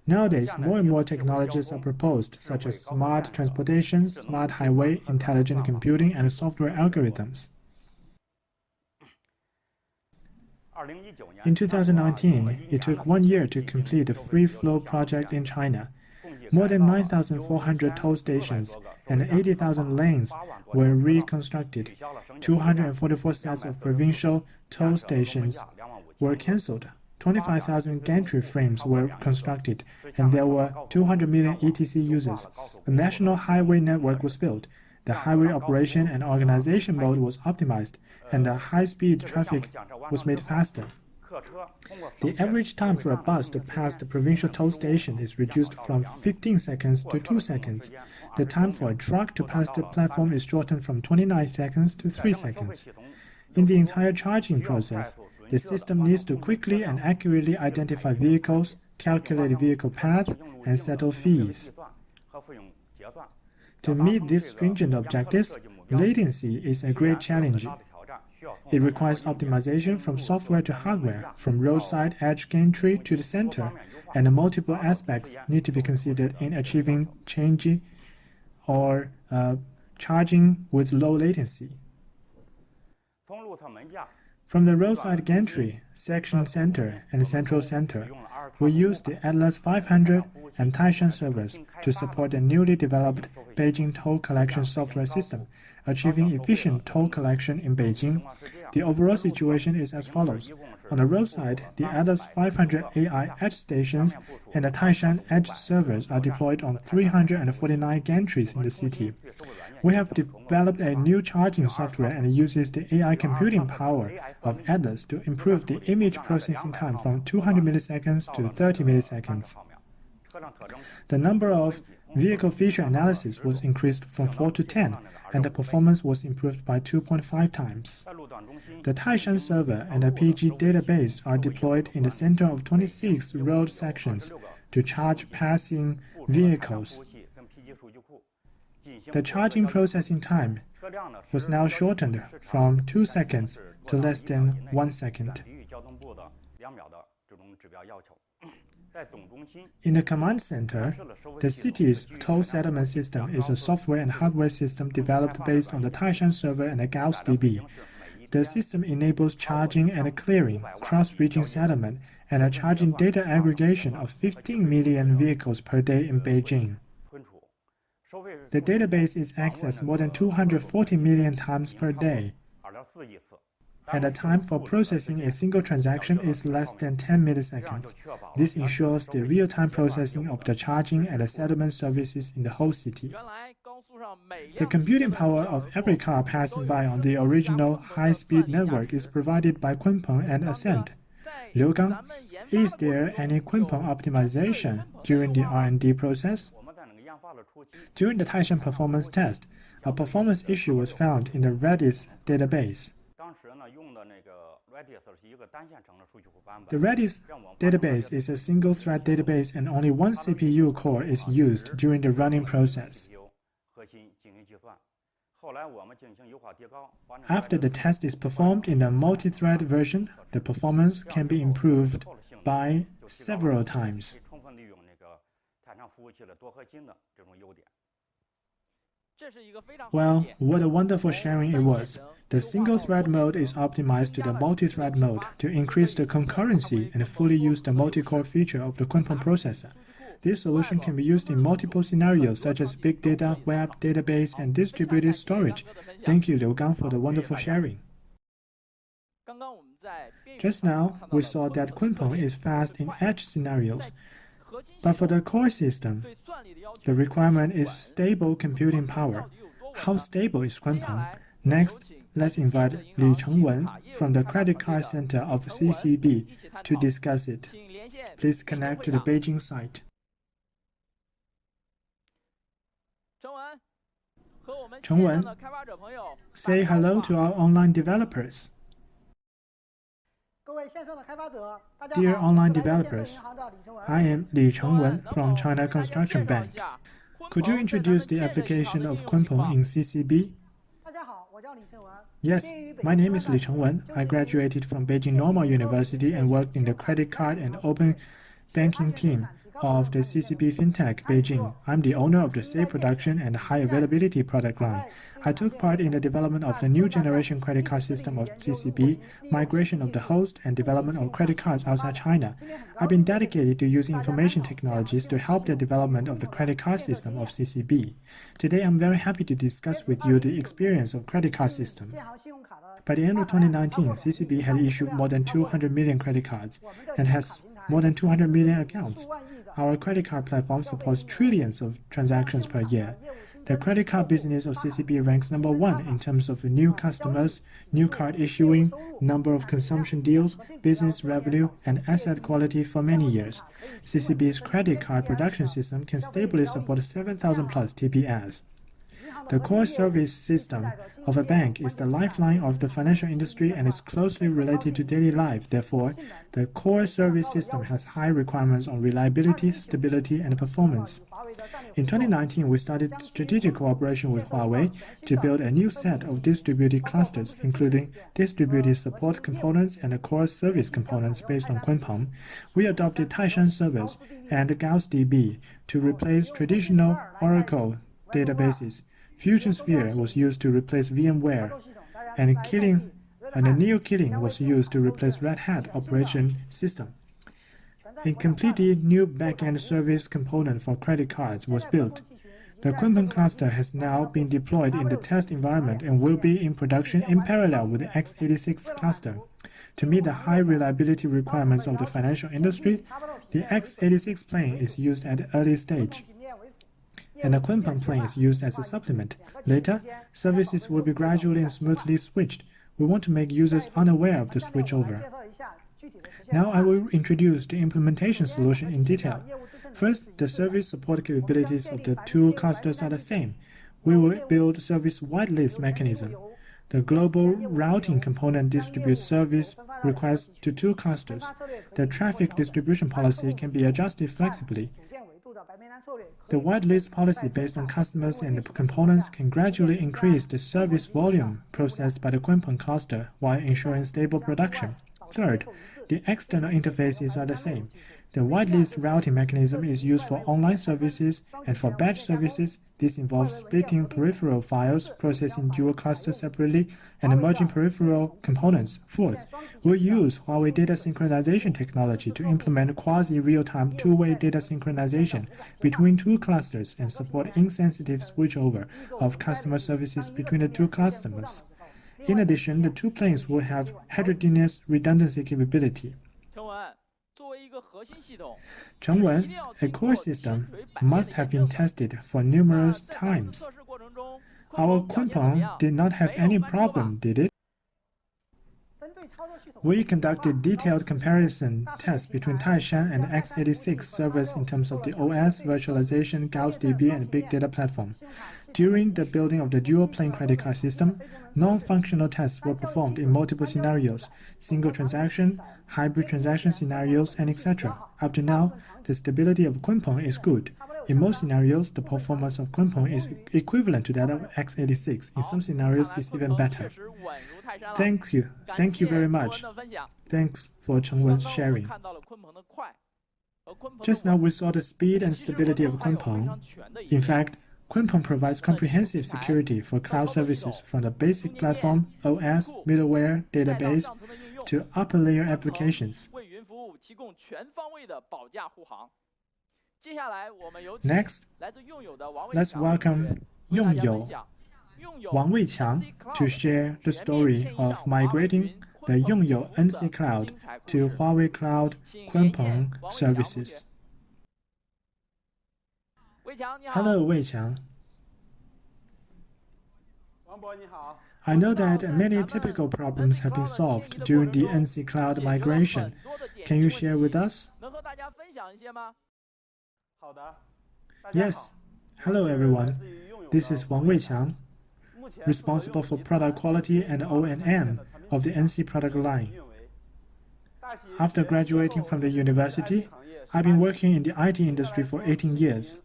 Nowadays, more and more technologies are proposed, such as smart transportation, smart highway, intelligent computing, and software algorithms. In 2019, it took 1 year to complete the Free Flow project in China. More than 9,400 toll stations and 80,000 lanes were reconstructed. 244 sets of provincial toll stations were cancelled. 25,000 gantry frames were constructed, and there were 200 million ETC users. A national highway network was built. The highway operation and organization mode was optimized, and the high-speed traffic was made faster. The average time for a bus to pass the provincial toll station is reduced from 15 seconds to 2 seconds. The time for a truck to pass the platform is shortened from 29 seconds to 3 seconds. In the entire charging process, the system needs to quickly and accurately identify vehicles, calculate vehicle path, and settle fees. To meet these stringent objectives, latency is a great challenge. It requires optimization from software to hardware, from roadside edge gantry to the center, and multiple aspects need to be considered in achieving changing or charging with low latency. From the roadside gantry, section center, and central center, we use the Atlas 500 and Taishan servers to support the newly developed Beijing toll collection software system, achieving efficient toll collection in Beijing. The overall situation is as follows. On the roadside, the Atlas 500 AI edge stations and the Taishan edge servers are deployed on 349 gantries in the city. We have developed a new charging software and uses the AI computing power of Atlas to improve the image processing time from 200 milliseconds to 30 milliseconds. The number of vehicle feature analysis was increased from 4 to 10, and the performance was improved by 2.5 times. The Taishan server and the PG database are deployed in the center of 26 road sections to charge passing vehicles. The charging processing time was now shortened from 2 seconds to less than 1 second. In the command center, the city's toll settlement system is a software and hardware system developed based on the Taishan server and the Gauss DB. The system enables charging and clearing, cross-region settlement, and a charging data aggregation of 15 million vehicles per day in Beijing. The database is accessed more than 240 million times per day, and the time for processing a single transaction is less than 10 milliseconds. This ensures the real-time processing of the charging and the settlement services in the whole city. The computing power of every car passing by on the original high-speed network is provided by Kunpeng and Ascend. Liu Gang, is there any Kunpeng optimization during the R&D process? During the Taishan performance test, a performance issue was found in the Redis database. The Redis database is a single-thread database and only one CPU core is used during the running process. After the test is performed in a multi-thread version, the performance can be improved by several times. Well, what a wonderful sharing it was. The single-thread mode is optimized to the multi-thread mode to increase the concurrency and fully use the multi-core feature of the Kunpeng processor. This solution can be used in multiple scenarios such as big data, web, database, and distributed storage. Thank you, Liu Gang, for the wonderful sharing. Just now, we saw that Kunpeng is fast in edge scenarios. But for the core system, the requirement is stable computing power. How stable is Kunpeng? Next, let's invite Li Chengwen from the Credit Card Center of CCB to discuss it. Please connect to the Beijing site. Chengwen, say hello to our online developers. Dear online developers, I am Li Chengwen from China Construction Bank. Could you introduce the application of Kunpeng in CCB? Yes, my name is Li Chengwen. I graduated from Beijing Normal University and worked in the credit card and open banking team of the CCB FinTech Beijing. I'm the owner of the safe production and high availability product line. I took part in the development of the new generation credit card system of CCB, migration of the host, and development of credit cards outside China. I've been dedicated to using information technologies to help the development of the credit card system of CCB. Today, I'm very happy to discuss with you the experience of credit card system. By the end of 2019, CCB had issued more than 200 million credit cards and has more than 200 million accounts. Our credit card platform supports trillions of transactions per year. The credit card business of CCB ranks number 1 in terms of new customers, new card issuing, number of consumption deals, business revenue, and asset quality for many years. CCB's credit card production system can stably support 7,000 plus TPS. The core service system of a bank is the lifeline of the financial industry and is closely related to daily life. Therefore, the core service system has high requirements on reliability, stability, and performance. In 2019, we started strategic cooperation with Huawei to build a new set of distributed clusters, including distributed support components and core service components based on Kunpeng. We adopted Taishan servers and GaussDB to replace traditional Oracle databases. Fusion Sphere was used to replace VMware, and Neo Killing was used to replace Red Hat operation system. A completely new backend service component for credit cards was built. The Kunpeng cluster has now been deployed in the test environment and will be in production in parallel with the x86 cluster. To meet the high reliability requirements of the financial industry, the x86 plane is used at the early stage, and the Kunpeng plane is used as a supplement. Later, services will be gradually and smoothly switched. We want to make users unaware of the switchover. Now I will introduce the implementation solution in detail. First, the service support capabilities of the two clusters are the same. We will build service whitelist mechanism. The global routing component distributes service requests to two clusters. The traffic distribution policy can be adjusted flexibly. The whitelist policy based on customers and the components can gradually increase the service volume processed by the Kunpeng cluster while ensuring stable production. Third, the external interfaces are the same. The whitelist routing mechanism is used for online services, and for batch services, this involves splitting peripheral files, processing dual clusters separately, and merging peripheral components. Fourth, we'll use Huawei data synchronization technology to implement quasi-real-time two-way data synchronization between two clusters and support insensitive switchover of customer services between the two customers. In addition, the two planes will have heterogeneous redundancy capability. Chengwen, a core system, must have been tested for numerous times. Our Kunpeng did not have any problem, did it? We conducted detailed comparison tests between Taishan and x86 servers in terms of the OS, virtualization, GaussDB, and big data platform. During the building of the dual-plane credit card system, non-functional tests were performed in multiple scenarios, single transaction, hybrid transaction scenarios, and etc. Up to now, the stability of Kunpeng is good. In most scenarios, the performance of Kunpeng is equivalent to that of x86. In some scenarios, it's even better. Thank you. Thank you very much. Thanks for Chengwen's sharing. Just now we saw the speed and stability of Kunpeng. In fact, Kunpeng provides comprehensive security for cloud services from the basic platform, OS, middleware, database, to upper-layer applications. Next, let's welcome Yongyou Wang Weiqiang to share the story of migrating the Yongyou NC.Cloud to Huawei Cloud Kunpeng services. Hello, Weiqiang. I know that many typical problems have been solved during the NC.Cloud migration. Can you share with us? Yes. Hello, everyone. This is Wang Weiqiang, responsible for product quality and O&M of the NC product line. After graduating from the university, I've been working in the IT industry for 18 years.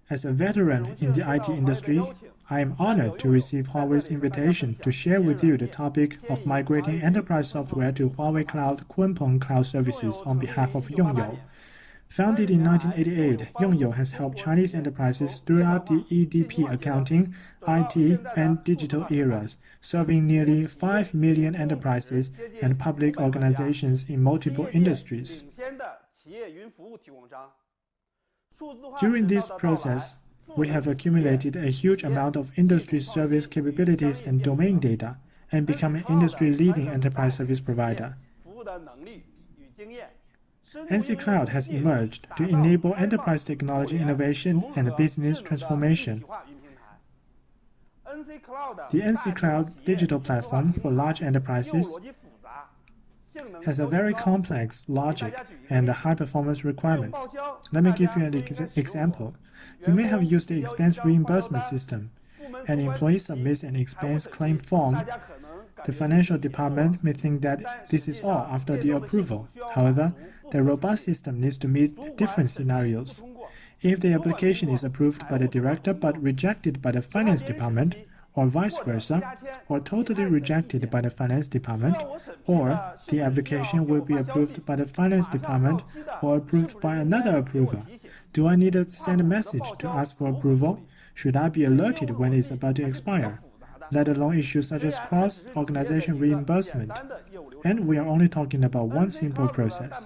As a veteran in the IT industry, I am honored to receive Huawei's invitation to share with you the topic of migrating enterprise software to Huawei Cloud Kunpeng Cloud Services on behalf of Yongyou. Founded in 1988, Yongyou has helped Chinese enterprises throughout the EDP accounting, IT, and digital eras, serving nearly 5 million enterprises and public organizations in multiple industries. During this process, we have accumulated a huge amount of industry service capabilities and domain data, and become an industry-leading enterprise service provider. NC-Cloud has emerged to enable enterprise technology innovation and business transformation. The NC-Cloud digital platform for large enterprises has a very complex logic and high-performance requirements. Let me give you an example. You may have used the expense reimbursement system. An employee submits an expense claim form. The financial department may think that this is all after the approval. However, the robust system needs to meet different scenarios. If the application is approved by the director but rejected by the finance department, or vice versa, or totally rejected by the finance department, or the application will be approved by the finance department or approved by another approver. Do I need to send a message to ask for approval? Should I be alerted when it's about to expire? Let alone issues such as cross-organization reimbursement. And we are only talking about one simple process.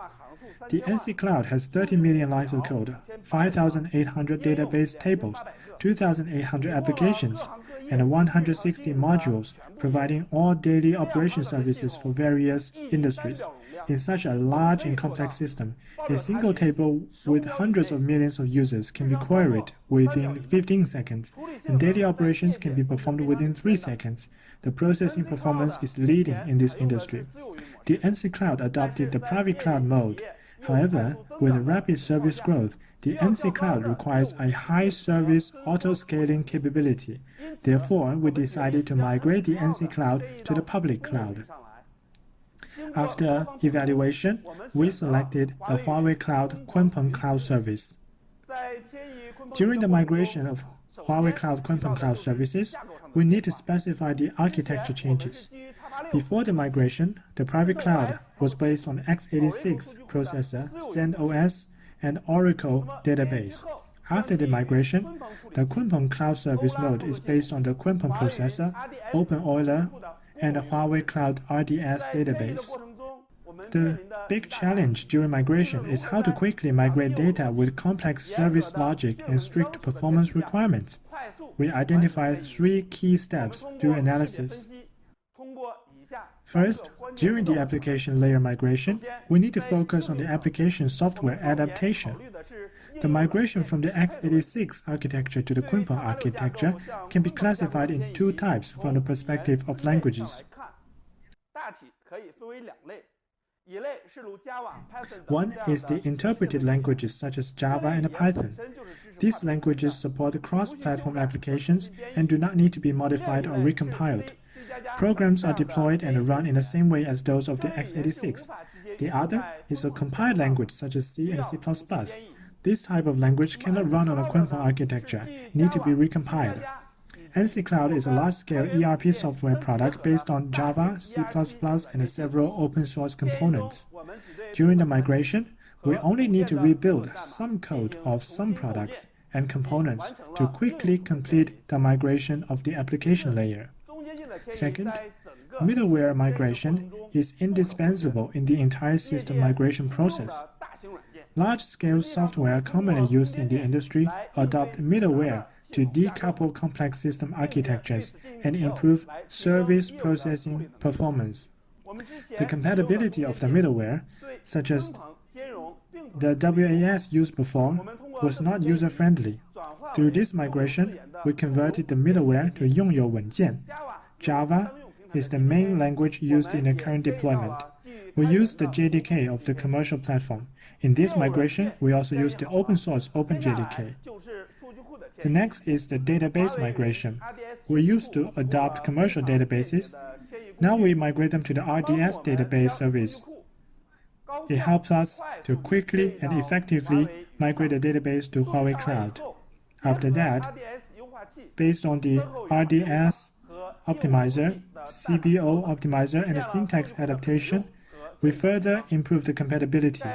The NC-Cloud has 30 million lines of code, 5,800 database tables, 2,800 applications, and 160 modules, providing all daily operation services for various industries. In such a large and complex system, a single table with hundreds of millions of users can be queried within 15 seconds, and daily operations can be performed within 3 seconds. The processing performance is leading in this industry. The NC-Cloud adopted the private cloud mode. However, with rapid service growth, the NC-Cloud requires a high service auto-scaling capability. Therefore, we decided to migrate the NC-Cloud to the public cloud. After evaluation, we selected the Huawei Cloud Kunpeng Cloud Service. During the migration of Huawei Cloud Kunpeng Cloud Services, we need to specify the architecture changes. Before the migration, the private cloud was based on x86 processor, CentOS, and Oracle database. After the migration, the Kunpeng Cloud Service mode is based on the Kunpeng processor, OpenEuler, and the Huawei Cloud RDS database. The big challenge during migration is how to quickly migrate data with complex service logic and strict performance requirements. We identified 3 key steps through analysis. First, during the application layer migration, we need to focus on the application software adaptation. The migration from the x86 architecture to the Kunpeng architecture can be classified in 2 types from the perspective of languages. One is the interpreted languages such as Java and Python. These languages support cross-platform applications and do not need to be modified or recompiled. Programs are deployed and run in the same way as those of the x86. The other is a compiled language such as C and C++. This type of language cannot run on a Kunpeng architecture, need to be recompiled. NC-Cloud is a large-scale ERP software product based on Java, C++, and several open-source components. During the migration, we only need to rebuild some code of some products and components to quickly complete the migration of the application layer. Second, middleware migration is indispensable in the entire system migration process. Large-scale software commonly used in the industry adopt middleware to decouple complex system architectures and improve service processing performance. The compatibility of the middleware, such as the WAS used before, was not user-friendly. Through this migration, we converted the middleware to Yongyou Wenjian. Java is the main language used in the current deployment. We use the JDK of the commercial platform. In this migration, we also use the open-source OpenJDK. The next is the database migration. We used to adopt commercial databases. Now we migrate them to the RDS database service. It helps us to quickly and effectively migrate the database to Huawei Cloud. After that, based on the RDS optimizer, CBO optimizer, and the syntax adaptation, we further improved the compatibility.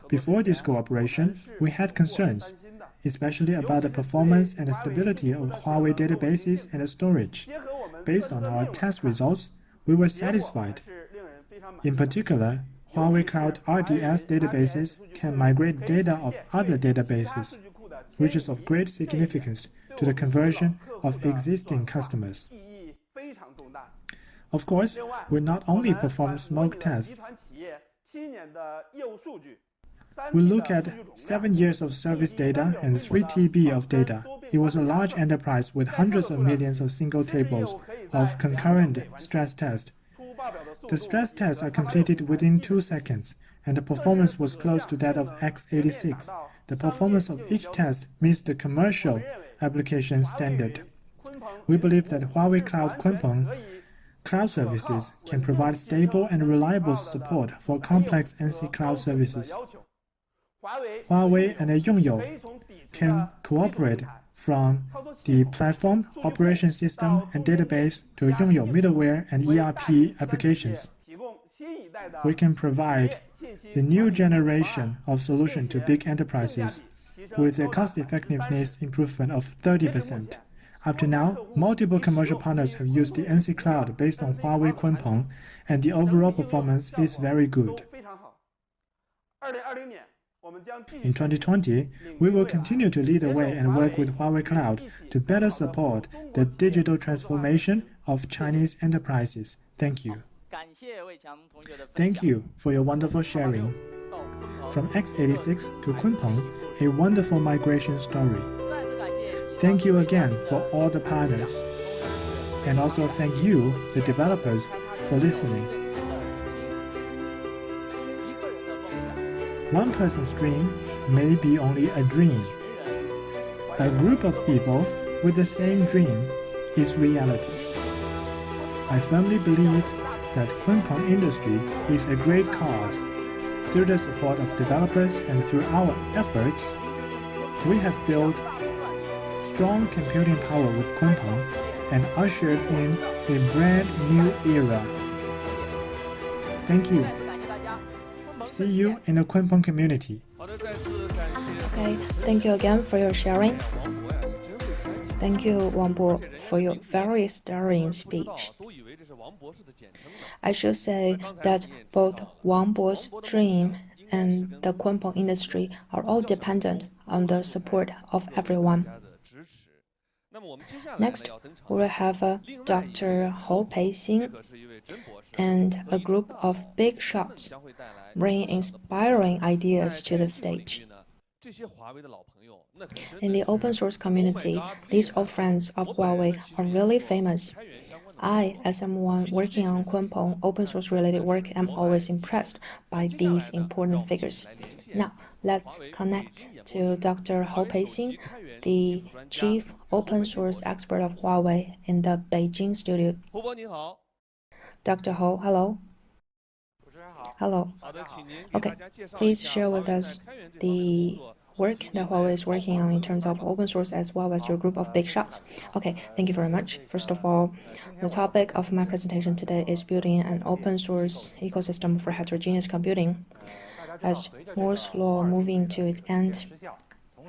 Before this cooperation, we had concerns, especially about the performance and the stability of Huawei databases and the storage. Based on our test results, we were satisfied. In particular, Huawei Cloud RDS databases can migrate data of other databases, which is of great significance to the conversion of existing customers. Of course, we not only perform smoke tests. We look at 7 years of service data and 3 TB of data. It was a large enterprise with hundreds of millions of single tables of concurrent stress tests. The stress tests are completed within 2 seconds, and the performance was close to that of x86. The performance of each test meets the commercial application standard. We believe that Huawei Cloud Kunpeng cloud services can provide stable and reliable support for complex NC cloud services. Huawei and Yongyou can cooperate from the platform, operation system, and database to Yongyou middleware and ERP applications. We can provide the new generation of solution to big enterprises with a cost-effectiveness improvement of 30%. Up to now, multiple commercial partners have used the NC Cloud based on Huawei Kunpeng, and the overall performance is very good. In 2020, we will continue to lead the way and work with Huawei Cloud to better support the digital transformation of Chinese enterprises. Thank you. Thank you for your wonderful sharing. From x86 to Kunpeng, a wonderful migration story. Thank you again for all the partners. And also thank you, the developers, for listening. One person's dream may be only a dream. A group of people with the same dream is reality. I firmly believe that Kunpeng industry is a great cause. Through the support of developers and through our efforts, we have built strong computing power with Kunpeng and ushered in a brand new era. Thank you. See you in the Kunpeng community. Okay, thank you again for your sharing. Thank you, Wang Bo, for your very stirring speech. I should say that both Wang Bo's dream and the Kunpeng industry are all dependent on the support of everyone. Next, we will have Dr. Hou Peixin and a group of big shots bringing inspiring ideas to the stage. In the open source community, these old friends of Huawei are really famous. I, as someone working on Kunpeng open source related work, am always impressed by these important figures. Now, let's connect to Dr. Hou Peixin, the chief open source expert of Huawei in the Beijing studio. Dr. Hou, hello. Hello. Okay, please share with us the work that Huawei is working on in terms of open source as well as your group of big shots. Okay, thank you very much. First of all, the topic of my presentation today is building an open source ecosystem for heterogeneous computing. As Moore's law moving to its end,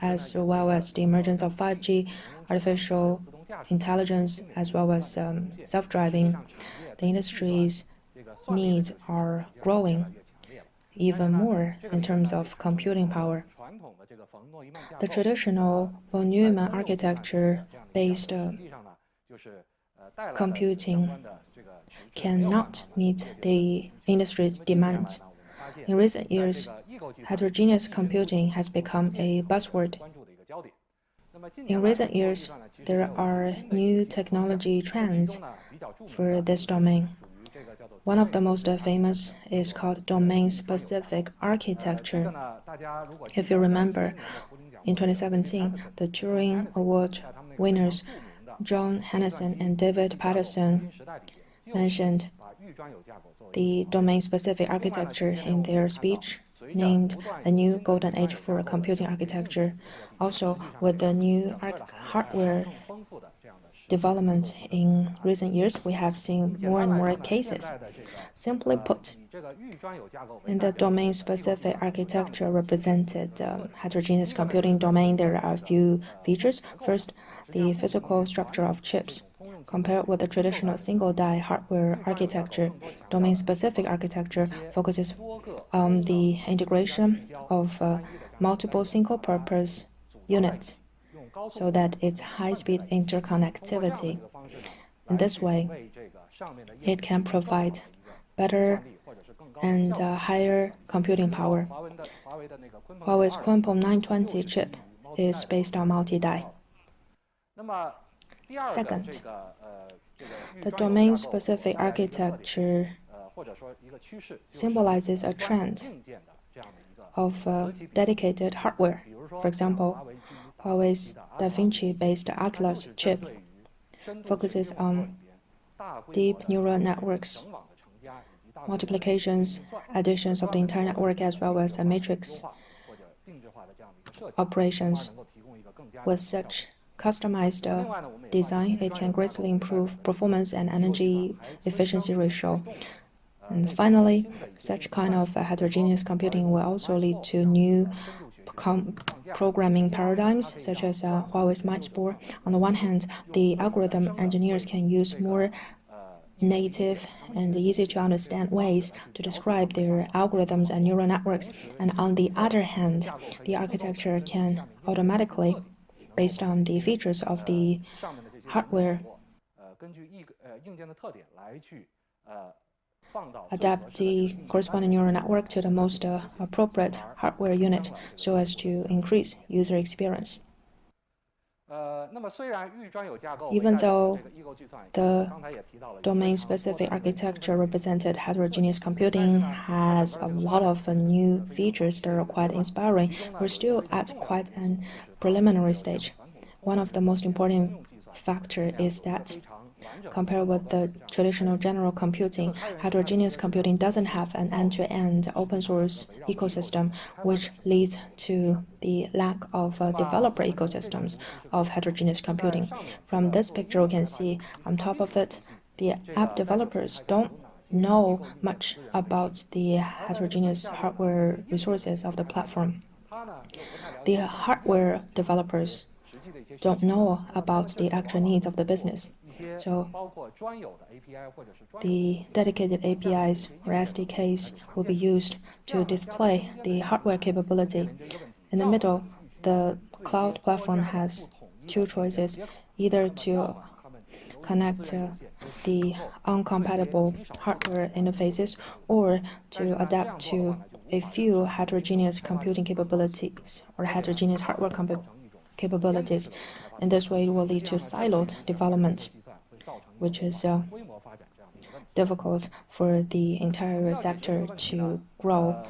as well as the emergence of 5G, artificial intelligence, as well as self-driving, the industry's needs are growing even more in terms of computing power. The traditional von Neumann architecture-based computing cannot meet the industry's demands. In recent years, heterogeneous computing has become a buzzword. In recent years, there are new technology trends for this domain. One of the most famous is called domain-specific architecture. If you remember, in 2017, the Turing Award winners John Hennessy and David Patterson mentioned the domain-specific architecture in their speech. named a new golden age for computing architecture. Also, with the new hardware development in recent years, we have seen more and more cases. Simply put, in the domain-specific architecture represented heterogeneous computing domain, there are a few features. First, the physical structure of chips. Compared with the traditional single-die hardware architecture, domain-specific architecture focuses on the integration of multiple single-purpose units so that it's high-speed interconnectivity. In this way, it can provide better and higher computing power. Huawei's Kunpeng 920 chip is based on multi-die. Second, the domain-specific architecture symbolizes a trend of dedicated hardware. For example, Huawei's Da Vinci-based Atlas chip focuses on deep neural networks, multiplications, additions of the entire network, as well as matrix operations. With such customized design, it can greatly improve performance and energy efficiency ratio. And finally, such kind of heterogeneous computing will also lead to new programming paradigms, such as Huawei's MindSpore. On the one hand, the algorithm engineers can use more native and easy-to-understand ways to describe their algorithms and neural networks. And on the other hand, the architecture can automatically, based on the features of the hardware, adapt the corresponding neural network to the most appropriate hardware unit so as to increase user experience. Even though the domain-specific architecture represented heterogeneous computing has a lot of new features that are quite inspiring, we're still at quite an preliminary stage. One of the most important factors is that, compared with the traditional general computing, heterogeneous computing doesn't have an end-to-end open-source ecosystem, which leads to the lack of developer ecosystems of heterogeneous computing. From this picture, we can see on top of it, the app developers don't know much about the heterogeneous hardware resources of the platform. The hardware developers don't know about the actual needs of the business. So the dedicated APIs or SDKs will be used to display the hardware capability. In the middle, the cloud platform has two choices, either to connect the uncompatible hardware interfaces or to adapt to a few heterogeneous computing capabilities or heterogeneous hardware capabilities. In this way, it will lead to siloed development, which is difficult for the entire sector to grow.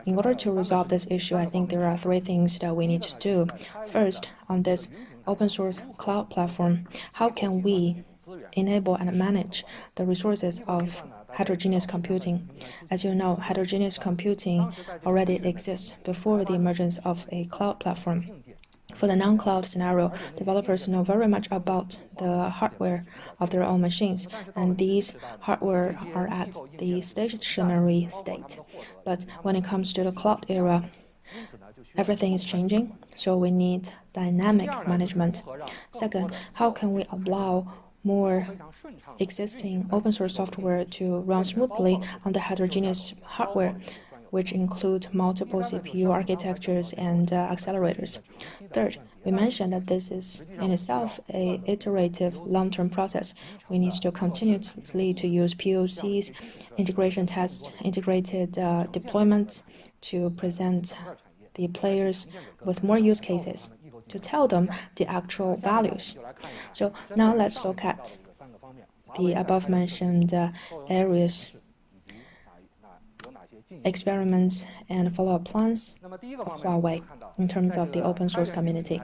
In order to resolve this issue, I think there are three things that we need to do. First, on this open source cloud platform, how can we enable and manage the resources of heterogeneous computing? As you know, heterogeneous computing already exists before the emergence of a cloud platform. For the non-cloud scenario, developers know very much about the hardware of their own machines, and these hardware are at the stationary state. But when it comes to the cloud era, everything is changing, so we need dynamic management. Second, how can we allow more existing open source software to run smoothly on the heterogeneous hardware, which include multiple CPU architectures and accelerators? Third, we mentioned that this is in itself an iterative long-term process. We need to continuously to use POCs, integration tests, integrated deployments to present the players with more use cases, to tell them the actual values. So now let's look at the above-mentioned areas, experiments and follow-up plans of Huawei in terms of the open source community.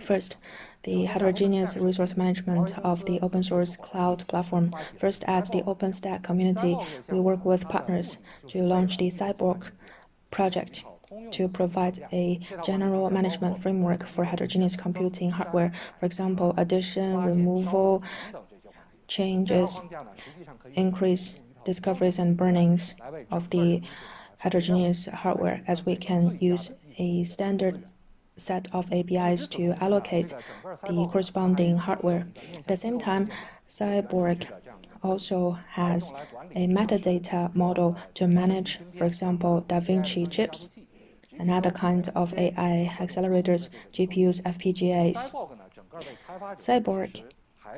First, the heterogeneous resource management of the open source cloud platform. First, at the OpenStack community, we work with partners to launch the Cyborg project to provide a general management framework for heterogeneous computing hardware. For example, addition, removal, changes, increase, discoveries, and burnings of the heterogeneous hardware, as we can use a standard set of APIs to allocate the corresponding hardware. At the same time, Cyborg also has a metadata model to manage, for example, Da Vinci chips and other kinds of AI accelerators, GPUs, FPGAs. Cyborg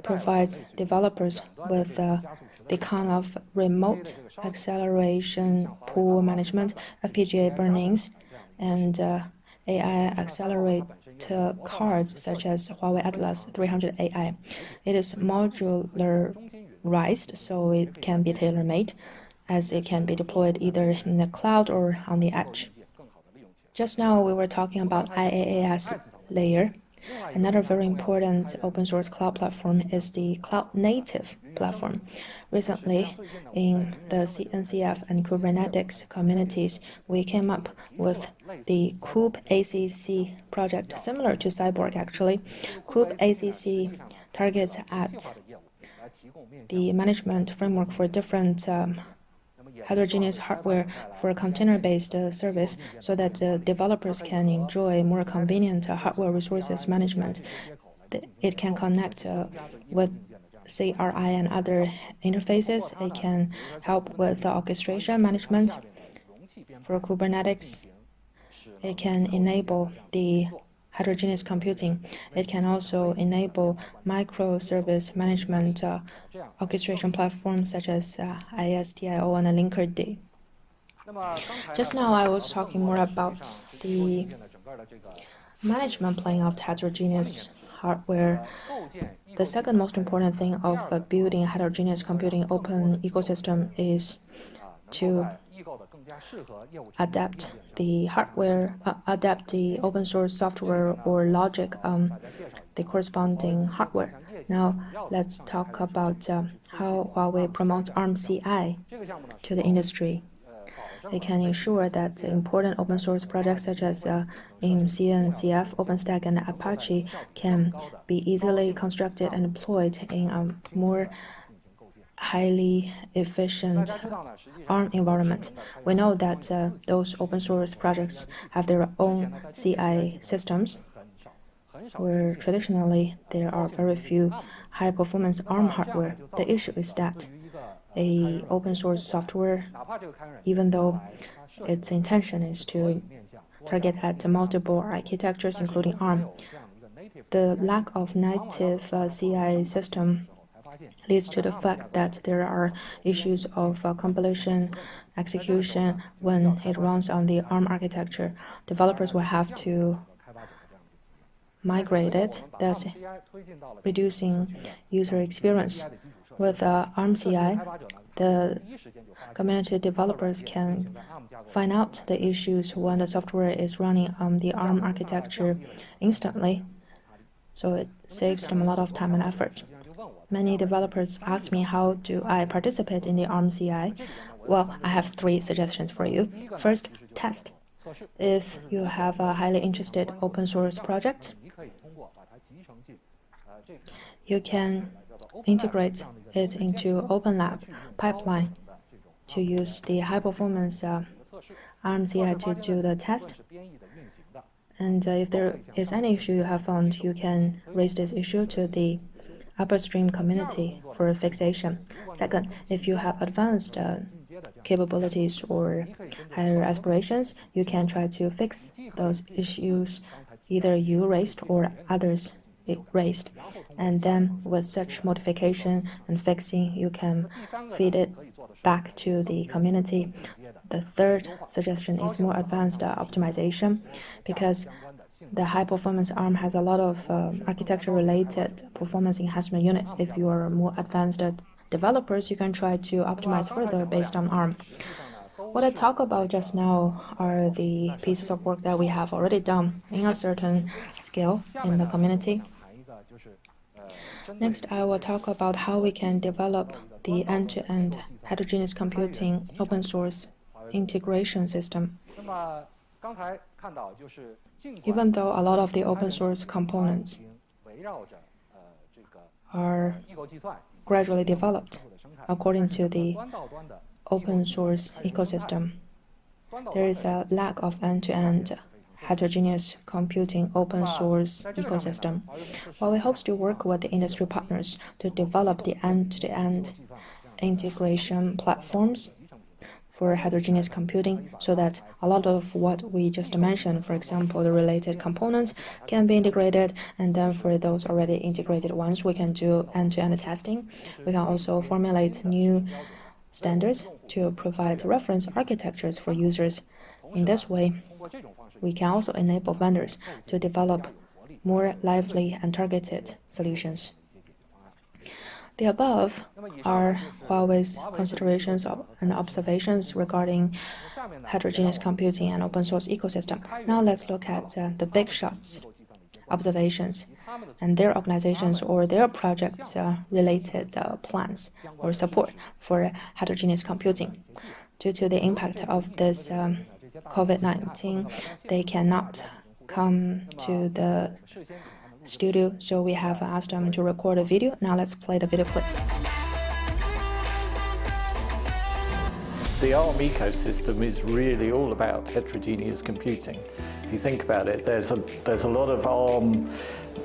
provides developers with the kind of remote acceleration pool management, FPGA burnings, and AI accelerator cards such as Huawei Atlas 300 AI. It is modularized, so it can be tailor-made, as it can be deployed either in the cloud or on the edge. Just now, we were talking about IaaS layer. Another very important open source cloud platform is the cloud native platform. Recently, in the CNCF and Kubernetes communities, we came up with the kubeACC project, similar to Cyborg actually. kubeACC targets at the management framework for different heterogeneous hardware for container-based service so that the developers can enjoy more convenient hardware resources management. It can connect with CRI and other interfaces. It can help with orchestration management for Kubernetes. It can enable the heterogeneous computing. It can also enable microservice management orchestration platforms such as ISTIO and Linkerd. Just now, I was talking more about the management plane of heterogeneous hardware. The second most important thing of building a heterogeneous computing open ecosystem is to adapt the hardware, adapt the open source software or logic on the corresponding hardware. Now, let's talk about how Huawei promotes ARM CI to the industry. It can ensure that important open source projects such as in CNCF, OpenStack, and Apache can be easily constructed and deployed in a more highly efficient ARM environment. We know that those open source projects have their own CI systems, where traditionally there are very few high-performance ARM hardware. The issue is that a open source software, even though its intention is to target at multiple architectures, including ARM, the lack of native CI system leads to the fact that there are issues of compilation, execution when it runs on the ARM architecture. Developers will have to migrate it, thus reducing user experience. With ARM CI, the community developers can find out the issues when the software is running on the ARM architecture instantly, so it saves them a lot of time and effort. Many developers ask me, how do I participate in the ARM CI? Well, I have 3 suggestions for you. First, test. If you have a highly interested open source project, you can integrate it into OpenLab pipeline to use the high-performance ARM CI to do the test. And if there is any issue you have found, you can raise this issue to the upstream community for fixation. Second, if you have advanced capabilities or higher aspirations, you can try to fix those issues either you raised or others raised. And then with such modification and fixing, you can feed it back to the community. The third suggestion is more advanced optimization, because the high-performance ARM has a lot of architecture-related performance enhancement units. If you are more advanced developers, you can try to optimize further based on ARM. What I talk about just now are the pieces of work that we have already done in a certain scale in the community. Next, I will talk about how we can develop the end-to-end heterogeneous computing open source integration system. Even though a lot of the open source components are gradually developed according to the open source ecosystem, there is a lack of end-to-end heterogeneous computing open source ecosystem. Huawei hopes to work with the industry partners to develop the end-to-end integration platforms for heterogeneous computing, so that a lot of what we just mentioned, for example, the related components, can be integrated, and then for those already integrated ones, we can do end-to-end testing. We can also formulate new standards to provide reference architectures for users. In this way, we can also enable vendors to develop more lively and targeted solutions. The above are Huawei's considerations and observations regarding heterogeneous computing and open source ecosystem. Now let's look at the big shots observations and their organizations or their projects related plans or support for heterogeneous computing. Due to the impact of this COVID-19, they cannot come to the studio, so we have asked them to record a video. Now let's play the video clip. The ARM ecosystem is really all about heterogeneous computing. If you think about it, there's a lot of ARM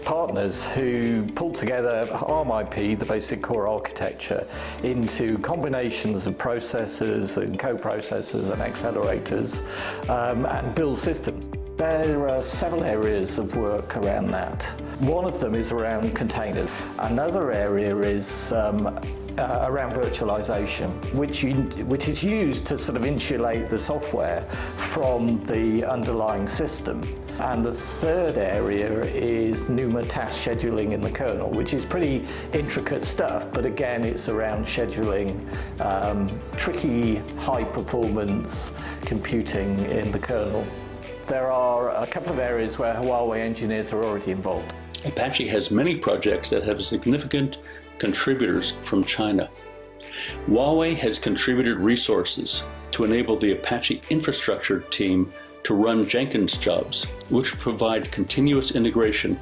partners who pull together ARM IP, the basic core architecture, into combinations of processors and co-processors and accelerators and build systems. There are several areas of work around that. One of them is around containers. Another area is around virtualization, which is used to sort of insulate the software from the underlying system. And the third area is NUMA task scheduling in the kernel, which is pretty intricate stuff, but again, it's around scheduling tricky, high-performance computing in the kernel. There are a couple of areas where Huawei engineers are already involved. Apache has many projects that have significant contributors from China. Huawei has contributed resources to enable the Apache infrastructure team to run Jenkins jobs, which provide continuous integration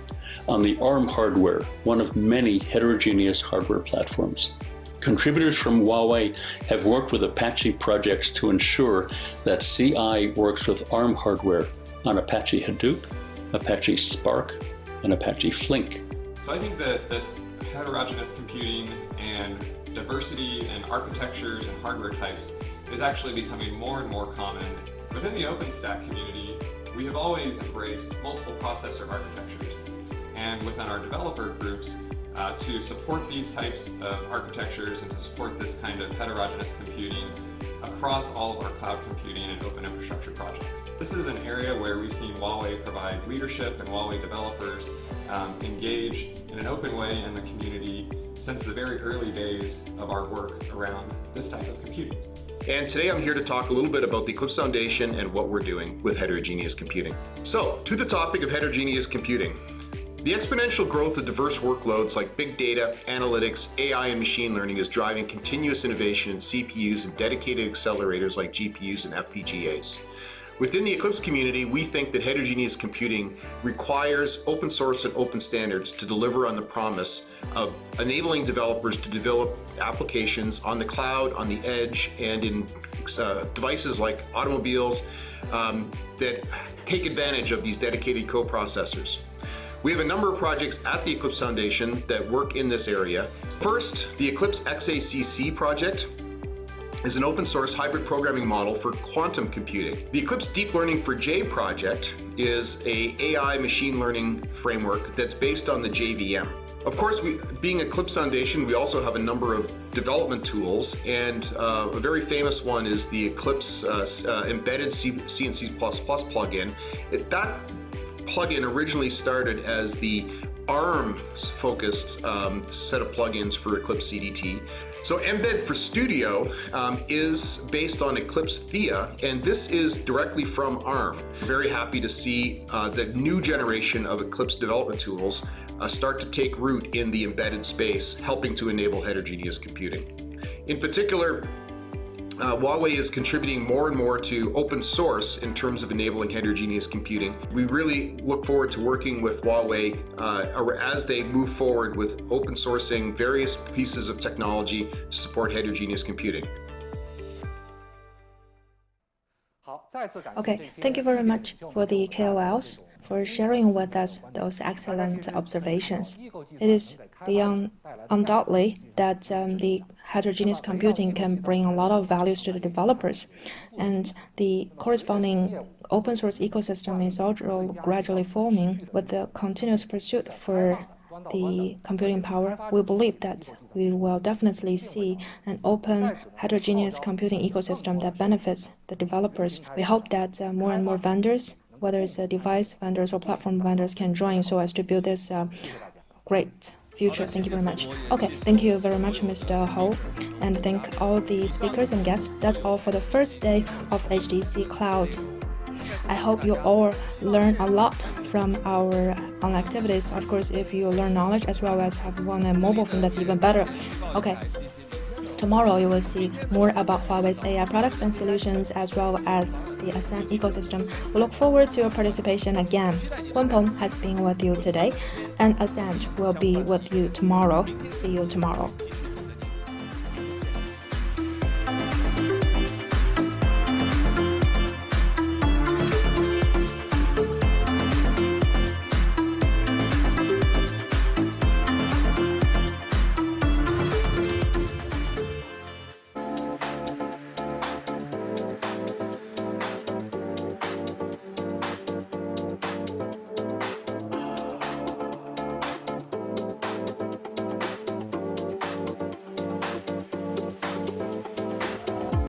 on the ARM hardware, one of many heterogeneous hardware platforms. Contributors from Huawei have worked with Apache projects to ensure that CI works with ARM hardware on Apache Hadoop, Apache Spark, and Apache Flink. So I think that heterogeneous computing and diversity in architectures and hardware types is actually becoming more and more common. Within the OpenStack community, we have always embraced multiple processor architectures, and within our developer groups, to support these types of architectures and to support this kind of heterogeneous computing across all of our cloud computing and open infrastructure projects. This is an area where we've seen Huawei provide leadership and Huawei developers engage in an open way in the community since the very early days of our work around this type of computing. And today I'm here to talk a little bit about the Eclipse Foundation and what we're doing with heterogeneous computing. So, to the topic of heterogeneous computing. The exponential growth of diverse workloads like big data, analytics, AI, and machine learning is driving continuous innovation in CPUs and dedicated accelerators like GPUs and FPGAs. Within the Eclipse community, we think that heterogeneous computing requires open source and open standards to deliver on the promise of enabling developers to develop applications on the cloud, on the edge, and in devices like automobiles that take advantage of these dedicated coprocessors. We have a number of projects at the Eclipse Foundation that work in this area. First, the Eclipse XACC project is an open source hybrid programming model for quantum computing. The Eclipse Deep Learning for J project is an AI machine learning framework that's based on the JVM. Of course, being Eclipse Foundation, we also have a number of development tools, and a very famous one is the Eclipse embedded C and C++ plugin. That plugin originally started as the ARM-focused set of plugins for Eclipse CDT. So Embed for Studio is based on Eclipse Thea, and this is directly from ARM. Very happy to see the new generation of Eclipse development tools start to take root in the embedded space, helping to enable heterogeneous computing. In particular, Huawei is contributing more and more to open source in terms of enabling heterogeneous computing. We really look forward to working with Huawei as they move forward with open sourcing various pieces of technology to support heterogeneous computing. Okay, thank you very much for the KOLs for sharing with us those excellent observations. It is beyond undoubtedly that the heterogeneous computing can bring a lot of values to the developers, and the corresponding open source ecosystem is also gradually forming with the continuous pursuit for the computing power. We believe that we will definitely see an open, heterogeneous computing ecosystem that benefits the developers. We hope that more and more vendors, whether it's device vendors or platform vendors, can join so as to build this great future. Thank you very much. Okay, thank you very much, Mr. Ho, and thank all the speakers and guests. That's all for the first day of HDC.Cloud. I hope you all learn a lot from our online activities. Of course, if you learn knowledge as well as have one mobile phone, that's even better. Okay. Tomorrow you will see more about Huawei's AI products and solutions as well as the Ascend ecosystem. We look forward to your participation again. Kunpeng has been with you today, and Ascend will be with you tomorrow. See you tomorrow.